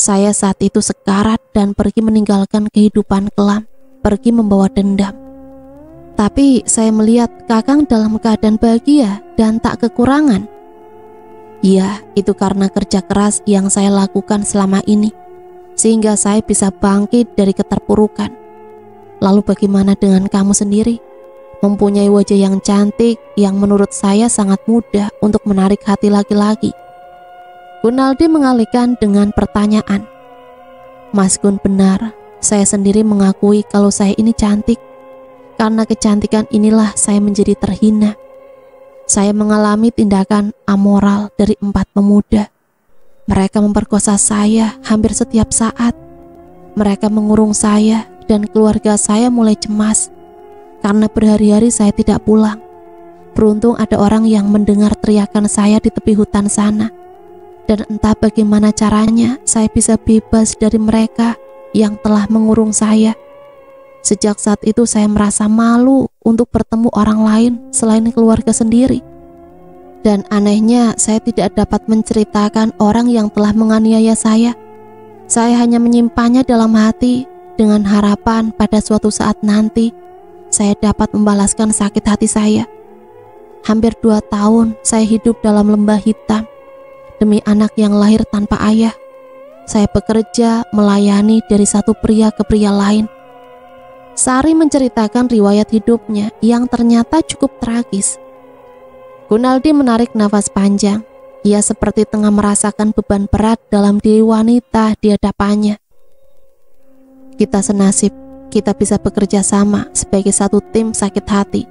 Saya saat itu sekarat dan pergi meninggalkan kehidupan kelam, pergi membawa dendam. Tapi saya melihat Kakang dalam keadaan bahagia dan tak kekurangan. Ya, itu karena kerja keras yang saya lakukan selama ini, sehingga saya bisa bangkit dari keterpurukan. Lalu bagaimana dengan kamu sendiri? Mempunyai wajah yang cantik yang menurut saya sangat mudah untuk menarik hati laki-laki. Gunaldi mengalihkan dengan pertanyaan. Mas Gun benar, saya sendiri mengakui kalau saya ini cantik. Karena kecantikan inilah saya menjadi terhina. Saya mengalami tindakan amoral dari 4 pemuda. Mereka memperkosa saya hampir setiap saat. Mereka mengurung saya dan keluarga saya mulai cemas. Karena berhari-hari saya tidak pulang. Beruntung ada orang yang mendengar teriakan saya di tepi hutan sana. Dan entah bagaimana caranya saya bisa bebas dari mereka yang telah mengurung saya. Sejak saat itu saya merasa malu untuk bertemu orang lain selain keluarga sendiri. Dan anehnya saya tidak dapat menceritakan orang yang telah menganiaya saya. Saya hanya menyimpannya dalam hati dengan harapan pada suatu saat nanti saya dapat membalaskan sakit hati saya. Hampir 2 tahun saya hidup dalam lembah hitam. Demi anak yang lahir tanpa ayah, saya bekerja melayani dari satu pria ke pria lain. Sari menceritakan riwayat hidupnya yang ternyata cukup tragis. Gunaldi menarik nafas panjang. Ia seperti tengah merasakan beban berat dalam diri wanita di hadapannya. Kita senasib, kita bisa bekerja sama sebagai satu tim sakit hati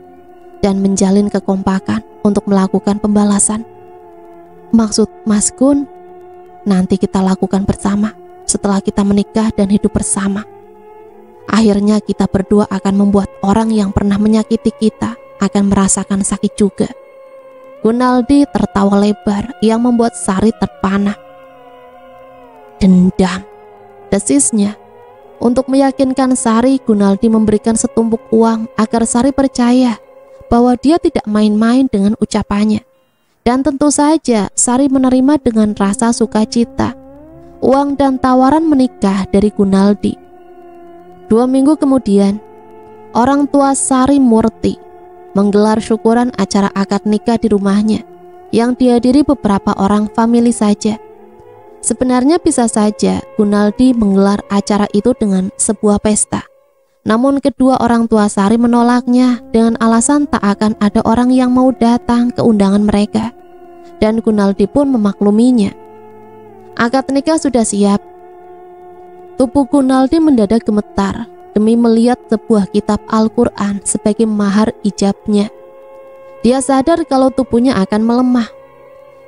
dan menjalin kekompakan untuk melakukan pembalasan. Maksud Mas Gun, nanti kita lakukan bersama setelah kita menikah dan hidup bersama. Akhirnya kita berdua akan membuat orang yang pernah menyakiti kita akan merasakan sakit juga. Gunaldi tertawa lebar yang membuat Sari terpana. Dendam, desisnya. Untuk meyakinkan Sari, Gunaldi memberikan setumpuk uang agar Sari percaya bahwa dia tidak main-main dengan ucapannya. Dan tentu saja Sari menerima dengan rasa sukacita uang dan tawaran menikah dari Gunaldi. 2 minggu kemudian, orang tua Sari Murti menggelar syukuran acara akad nikah di rumahnya yang dihadiri beberapa orang famili saja. Sebenarnya bisa saja Gunaldi menggelar acara itu dengan sebuah pesta. Namun kedua orang tua Sari menolaknya dengan alasan tak akan ada orang yang mau datang ke undangan mereka. Dan Gunaldi pun memakluminya. Akad nikah sudah siap. Tubuh Gunaldi mendadak gemetar demi melihat sebuah kitab Al-Quran sebagai mahar ijabnya. Dia sadar kalau tubuhnya akan melemah.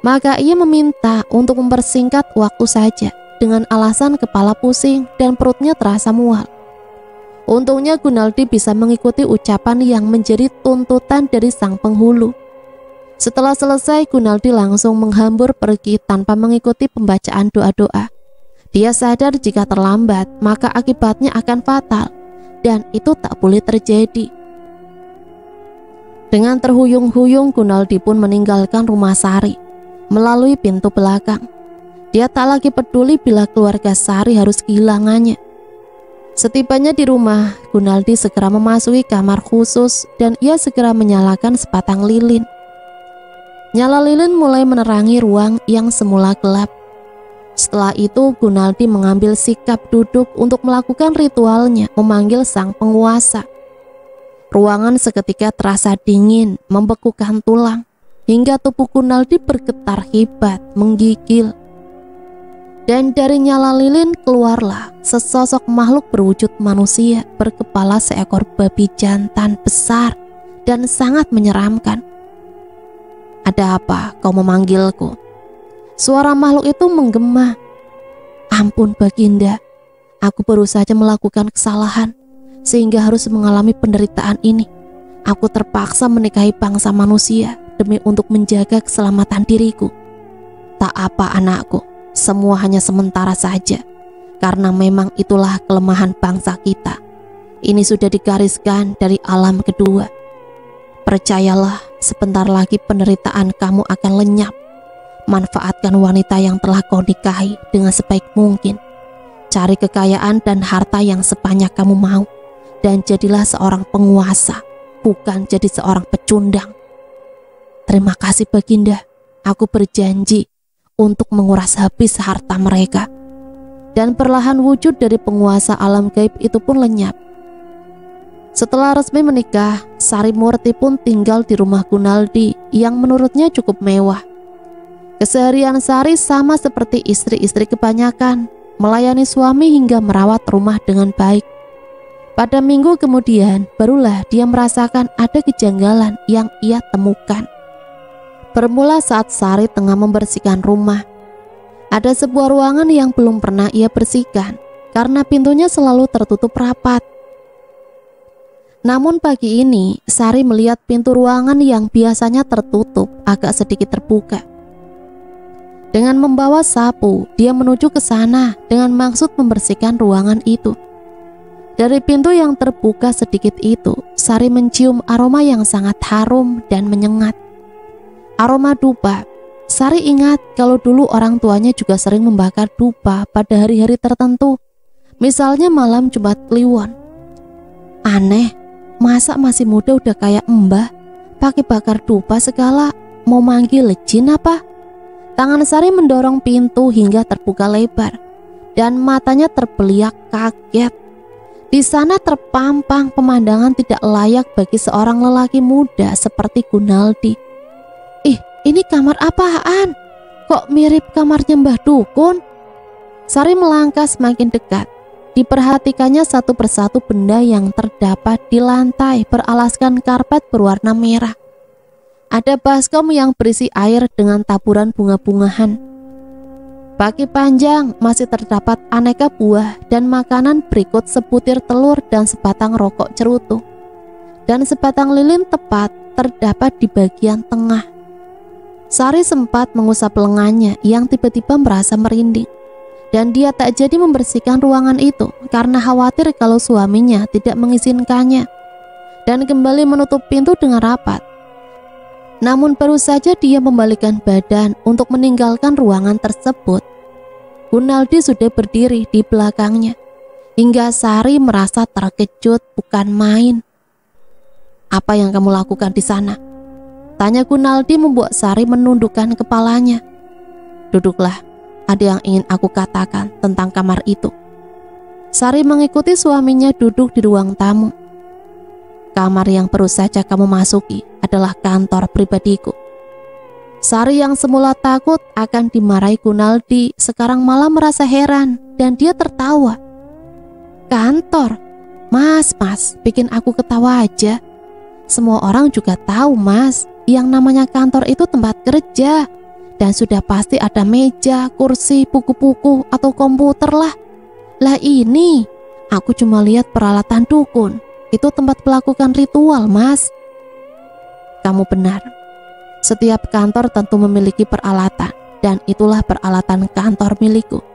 Maka ia meminta untuk mempersingkat waktu saja dengan alasan kepala pusing dan perutnya terasa mual. Untungnya Gunaldi bisa mengikuti ucapan yang menjadi tuntutan dari sang penghulu. Setelah selesai, Gunaldi langsung menghambur pergi tanpa mengikuti pembacaan doa-doa. Dia sadar jika terlambat, maka akibatnya akan fatal, dan itu tak boleh terjadi. Dengan terhuyung-huyung, Gunaldi pun meninggalkan rumah Sari melalui pintu belakang. Dia tak lagi peduli bila keluarga Sari harus kehilangannya. Setibanya di rumah, Gunaldi segera memasuki kamar khusus dan ia segera menyalakan sebatang lilin. Nyala lilin mulai menerangi ruang yang semula gelap. Setelah itu, Gunaldi mengambil sikap duduk untuk melakukan ritualnya memanggil sang penguasa. Ruangan seketika terasa dingin, membekukan tulang, hingga tubuh Gunaldi bergetar hebat, menggigil. Dan dari nyala lilin keluarlah sesosok makhluk berwujud manusia berkepala seekor babi jantan besar dan sangat menyeramkan. Ada apa kau memanggilku? Suara makhluk itu menggema. Ampun Baginda, aku baru saja melakukan kesalahan sehingga harus mengalami penderitaan ini. Aku terpaksa menikahi bangsa manusia demi untuk menjaga keselamatan diriku. Tak apa anakku, semua hanya sementara saja, karena memang itulah kelemahan bangsa kita. Ini sudah digariskan dari alam kedua. Percayalah, sebentar lagi penderitaan kamu akan lenyap. Manfaatkan wanita yang telah kau nikahi dengan sebaik mungkin. Cari kekayaan dan harta yang sebanyak kamu mau, dan jadilah seorang penguasa, bukan jadi seorang pecundang. Terima kasih Baginda, aku berjanji untuk menguras habis harta mereka. Dan perlahan wujud dari penguasa alam gaib itu pun lenyap. Setelah resmi menikah, Sari Murti pun tinggal di rumah Gunaldi yang menurutnya cukup mewah. Keseharian Sari sama seperti istri-istri kebanyakan, melayani suami hingga merawat rumah dengan baik. Pada minggu kemudian, barulah dia merasakan ada kejanggalan yang ia temukan. Bermula saat Sari tengah membersihkan rumah. Ada sebuah ruangan yang belum pernah ia bersihkan, karena pintunya selalu tertutup rapat. Namun pagi ini, Sari melihat pintu ruangan yang biasanya tertutup agak sedikit terbuka. Dengan membawa sapu, dia menuju ke sana dengan maksud membersihkan ruangan itu. Dari pintu yang terbuka sedikit itu, Sari mencium aroma yang sangat harum dan menyengat. Aroma dupa. Sari ingat kalau dulu orang tuanya juga sering membakar dupa pada hari-hari tertentu, misalnya malam Jumat Kliwon. Aneh, masa masih muda udah kayak mbah, pakai bakar dupa segala, mau manggil jin apa? Tangan Sari mendorong pintu hingga terbuka lebar dan matanya terbeliak kaget. Di sana terpampang pemandangan tidak layak bagi seorang lelaki muda seperti Gunaldi. Ih, ini kamar apaan? Kok mirip kamarnya Mbah Dukun? Sari melangkah semakin dekat. Diperhatikannya satu persatu benda yang terdapat di lantai beralaskan karpet berwarna merah. Ada baskom yang berisi air dengan taburan bunga-bungahan. Baki panjang masih terdapat aneka buah dan makanan berikut sebutir telur dan sebatang rokok cerutu. Dan sebatang lilin tepat terdapat di bagian tengah. Sari sempat mengusap lengannya yang tiba-tiba merasa merinding. Dan dia tak jadi membersihkan ruangan itu karena khawatir kalau suaminya tidak mengizinkannya, dan kembali menutup pintu dengan rapat. Namun baru saja dia membalikkan badan untuk meninggalkan ruangan tersebut, Gunaldi sudah berdiri di belakangnya, hingga Sari merasa terkejut bukan main. Apa yang kamu lakukan di sana? Tanya Gunaldi membuat Sari menundukkan kepalanya. Duduklah. Ada yang ingin aku katakan tentang kamar itu. Sari mengikuti suaminya duduk di ruang tamu. Kamar yang baru saja kamu masuki adalah kantor pribadiku. Sari yang semula takut akan dimarahi Gunaldi sekarang malah merasa heran dan dia tertawa. Kantor? Mas, bikin aku ketawa aja. Semua orang juga tahu mas, yang namanya kantor itu tempat kerja. Dan sudah pasti ada meja, kursi, buku-buku, atau komputer lah. Lah ini, aku cuma lihat peralatan dukun. Itu tempat melakukan ritual, mas. Kamu benar. Setiap kantor tentu memiliki peralatan. Dan itulah peralatan kantor milikku.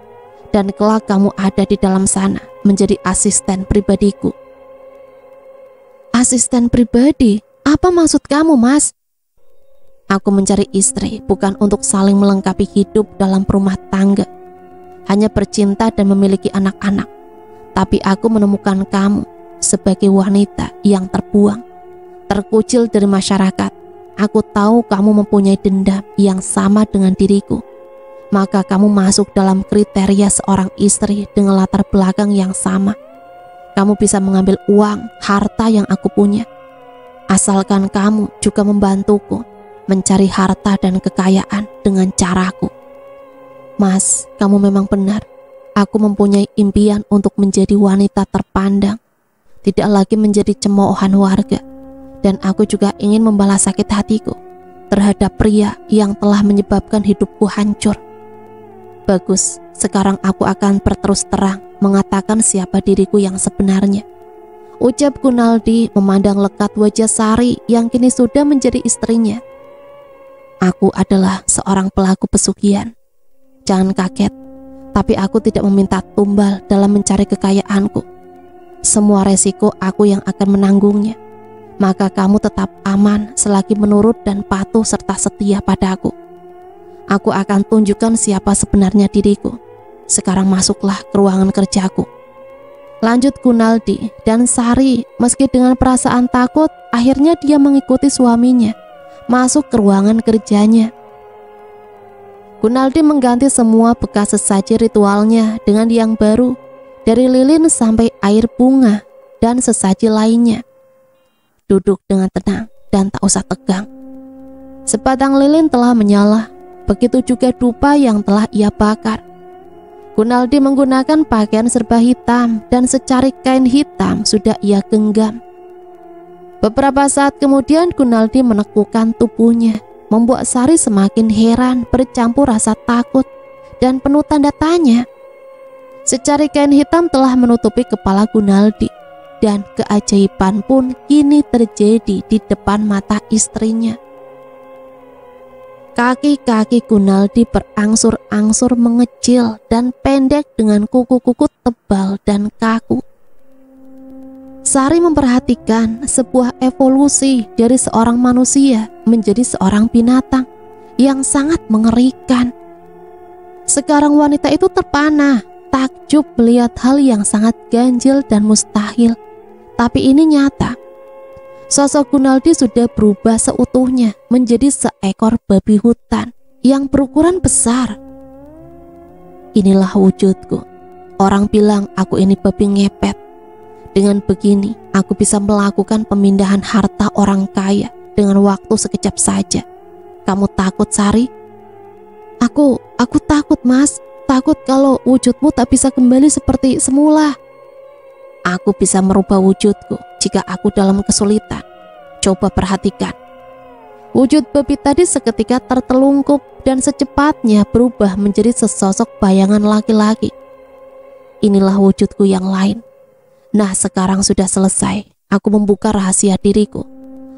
Dan kelak kamu ada di dalam sana, menjadi asisten pribadiku. Asisten pribadi? Apa maksud kamu, mas? Aku mencari istri bukan untuk saling melengkapi hidup dalam rumah tangga, hanya bercinta dan memiliki anak-anak. Tapi aku menemukan kamu sebagai wanita yang terbuang, terkucil dari masyarakat. Aku tahu kamu mempunyai dendam yang sama dengan diriku. Maka kamu masuk dalam kriteria seorang istri dengan latar belakang yang sama. Kamu bisa mengambil uang, harta yang aku punya. Asalkan kamu juga membantuku mencari harta dan kekayaan dengan caraku. Mas, kamu memang benar. Aku mempunyai impian untuk menjadi wanita terpandang, tidak lagi menjadi cemoohan warga. Dan aku juga ingin membalas sakit hatiku terhadap pria yang telah menyebabkan hidupku hancur. Bagus, sekarang aku akan berterus terang mengatakan siapa diriku yang sebenarnya. Ucap Gunaldi memandang lekat wajah Sari yang kini sudah menjadi istrinya. Aku adalah seorang pelaku pesugihan. Jangan kaget, tapi aku tidak meminta tumbal dalam mencari kekayaanku. Semua resiko aku yang akan menanggungnya. Maka kamu tetap aman selagi menurut dan patuh serta setia padaku. Aku akan tunjukkan siapa sebenarnya diriku. Sekarang masuklah ke ruangan kerjaku. Lanjut Gunaldi, dan Sari meski dengan perasaan takut akhirnya dia mengikuti suaminya masuk ke ruangan kerjanya. Gunaldi mengganti semua bekas sesaji ritualnya dengan yang baru, dari lilin sampai air bunga dan sesaji lainnya. Duduk dengan tenang dan tak usah tegang. Sebatang lilin telah menyala, begitu juga dupa yang telah ia bakar. Gunaldi menggunakan pakaian serba hitam dan secarik kain hitam sudah ia genggam. Beberapa saat kemudian Gunaldi menekukkan tubuhnya, membuat Sari semakin heran bercampur rasa takut dan penuh tanda tanya. Secarik kain hitam telah menutupi kepala Gunaldi, dan keajaiban pun kini terjadi di depan mata istrinya. Kaki-kaki Gunaldi berangsur-angsur mengecil dan pendek dengan kuku-kuku tebal dan kaku. Sari memperhatikan sebuah evolusi dari seorang manusia menjadi seorang binatang yang sangat mengerikan. Sekarang wanita itu terpana, takjub melihat hal yang sangat ganjil dan mustahil. Tapi ini nyata. Sosok Gunaldi sudah berubah seutuhnya menjadi seekor babi hutan yang berukuran besar. Inilah wujudku. Orang bilang aku ini babi ngepet. Dengan begini, aku bisa melakukan pemindahan harta orang kaya dengan waktu sekejap saja. Kamu takut, Sari? Aku takut, Mas. Takut kalau wujudmu tak bisa kembali seperti semula. Aku bisa merubah wujudku jika aku dalam kesulitan. Coba perhatikan. Wujud babi tadi seketika tertelungkup dan secepatnya berubah menjadi sesosok bayangan laki-laki. Inilah wujudku yang lain. Nah, sekarang sudah selesai. Aku membuka rahasia diriku.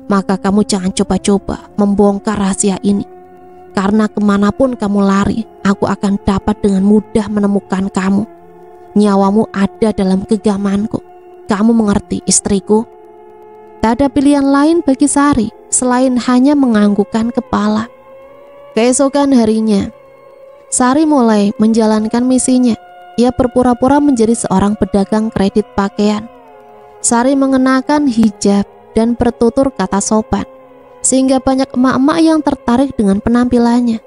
Maka kamu jangan coba-coba membongkar rahasia ini. Karena kemanapun kamu lari, aku akan dapat dengan mudah menemukan kamu. Nyawamu ada dalam genggamanku. Kamu mengerti, istriku? Tak ada pilihan lain bagi Sari selain hanya menganggukkan kepala. Keesokan harinya, Sari mulai menjalankan misinya. Ia berpura-pura menjadi seorang pedagang kredit pakaian. Sari mengenakan hijab dan bertutur kata sopan, sehingga banyak emak-emak yang tertarik dengan penampilannya.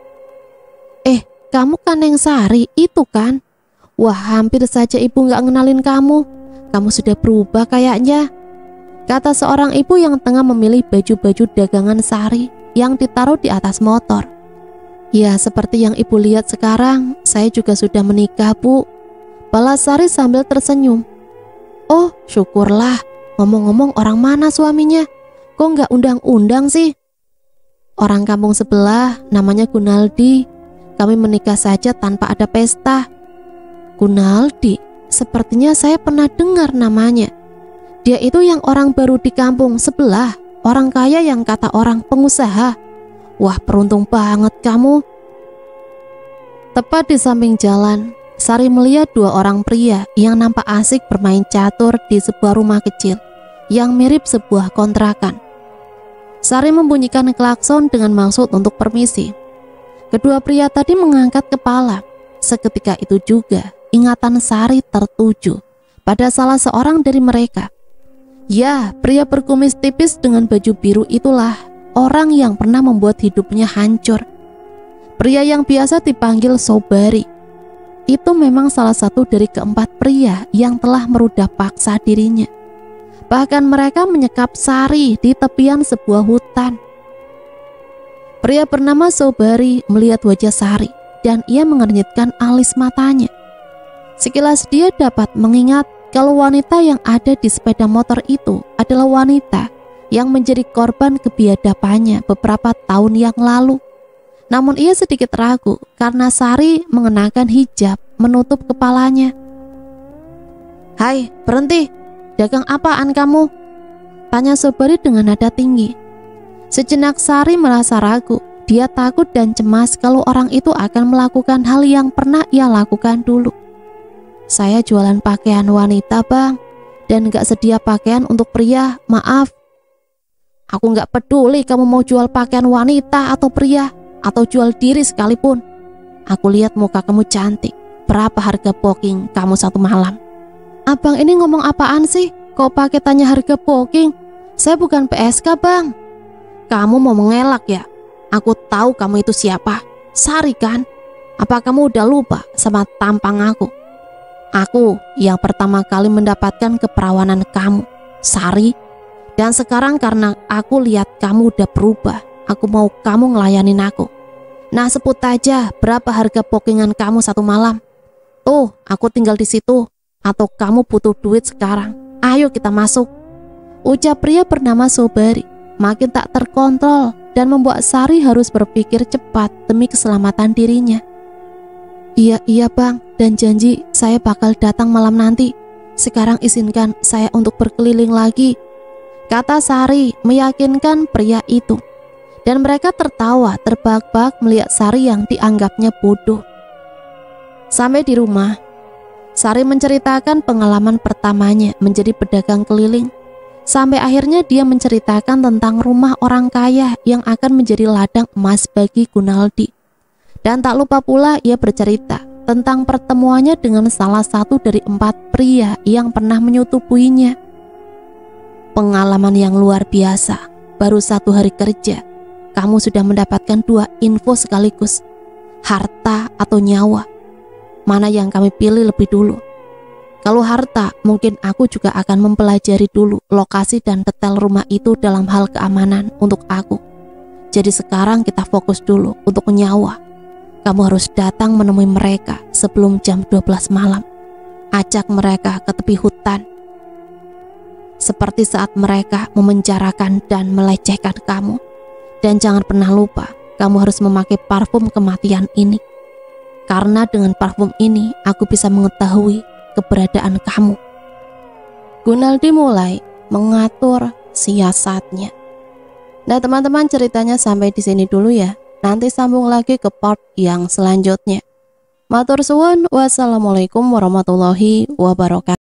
Kamu kan Neng Sari itu kan? Wah, hampir saja ibu gak ngenalin kamu. Kamu sudah berubah kayaknya, kata seorang ibu yang tengah memilih baju-baju dagangan Sari yang ditaruh di atas motor. Ya, seperti yang ibu lihat sekarang, saya juga sudah menikah, Bu. Balas Sari sambil tersenyum. Oh, syukurlah. Ngomong-ngomong, orang mana suaminya? Kok nggak undang-undang sih? Orang kampung sebelah, namanya Gunaldi. Kami menikah saja tanpa ada pesta. Gunaldi? Sepertinya saya pernah dengar namanya. Dia itu yang orang baru di kampung sebelah, orang kaya yang kata orang pengusaha. Wah, beruntung banget kamu. Tepat di samping jalan, Sari melihat dua orang pria yang nampak asik bermain catur di sebuah rumah kecil yang mirip sebuah kontrakan. Sari membunyikan klakson dengan maksud untuk permisi. Kedua pria tadi mengangkat kepala. Seketika itu juga ingatan Sari tertuju pada salah seorang dari mereka. Ya, pria berkumis tipis dengan baju biru itulah orang yang pernah membuat hidupnya hancur. Pria yang biasa dipanggil Sobari. Itu memang salah satu dari keempat pria yang telah merudah paksa dirinya. Bahkan mereka menyekap Sari di tepian sebuah hutan. Pria bernama Sobari melihat wajah Sari dan ia mengernyitkan alis matanya. Sekilas dia dapat mengingat kalau wanita yang ada di sepeda motor itu adalah wanita yang menjadi korban kebiadabannya beberapa tahun yang lalu. Namun ia sedikit ragu karena Sari mengenakan hijab menutup kepalanya. Hai, berhenti. Dagang apaan kamu? Tanya Sobari dengan nada tinggi. Sejenak Sari merasa ragu. Dia takut dan cemas kalau orang itu akan melakukan hal yang pernah ia lakukan dulu. Saya jualan pakaian wanita, Bang, dan gak sedia pakaian untuk pria, maaf. Aku gak peduli kamu mau jual pakaian wanita atau pria, atau jual diri sekalipun. Aku lihat muka kamu cantik. Berapa harga booking kamu satu malam? Abang ini ngomong apaan sih? Kok pakai tanya harga booking? Saya bukan PSK, Bang. Kamu mau mengelak ya? Aku tahu kamu itu siapa. Sari kan? Apa kamu udah lupa sama tampang aku? Aku yang pertama kali mendapatkan keperawanan kamu, Sari. Dan sekarang karena aku lihat kamu udah berubah, aku mau kamu ngelayanin aku. Nah, sebut aja berapa harga bookingan kamu satu malam. Tuh, aku tinggal di situ. Atau kamu butuh duit sekarang? Ayo kita masuk. Ucap pria bernama Sobari makin tak terkontrol dan membuat Sari harus berpikir cepat demi keselamatan dirinya. Iya Bang, dan janji saya bakal datang malam nanti. Sekarang izinkan saya untuk berkeliling lagi, kata Sari meyakinkan pria itu. Dan mereka tertawa terbahak-bahak melihat Sari yang dianggapnya bodoh. Sampai di rumah, Sari menceritakan pengalaman pertamanya menjadi pedagang keliling. Sampai akhirnya dia menceritakan tentang rumah orang kaya yang akan menjadi ladang emas bagi Gunaldi. Dan tak lupa pula ia bercerita tentang pertemuannya dengan salah satu dari 4 pria yang pernah menyetubuinya. Pengalaman yang luar biasa. Baru 1 hari kerja, kamu sudah mendapatkan 2 info sekaligus. Harta atau nyawa? Mana yang kami pilih lebih dulu? Kalau harta, mungkin aku juga akan mempelajari dulu lokasi dan detail rumah itu dalam hal keamanan untuk aku. Jadi sekarang kita fokus dulu untuk nyawa. Kamu harus datang menemui mereka sebelum jam 12 malam. Ajak mereka ke tepi hutan. Seperti saat mereka memenjarakan dan melecehkan kamu. Dan jangan pernah lupa, kamu harus memakai parfum kematian ini. Karena dengan parfum ini, aku bisa mengetahui keberadaan kamu. Gunaldi mulai mengatur siasatnya. Nah teman-teman, ceritanya sampai di sini dulu ya. Nanti sambung lagi ke part yang selanjutnya. Matur suwun, wassalamualaikum warahmatullahi wabarakatuh.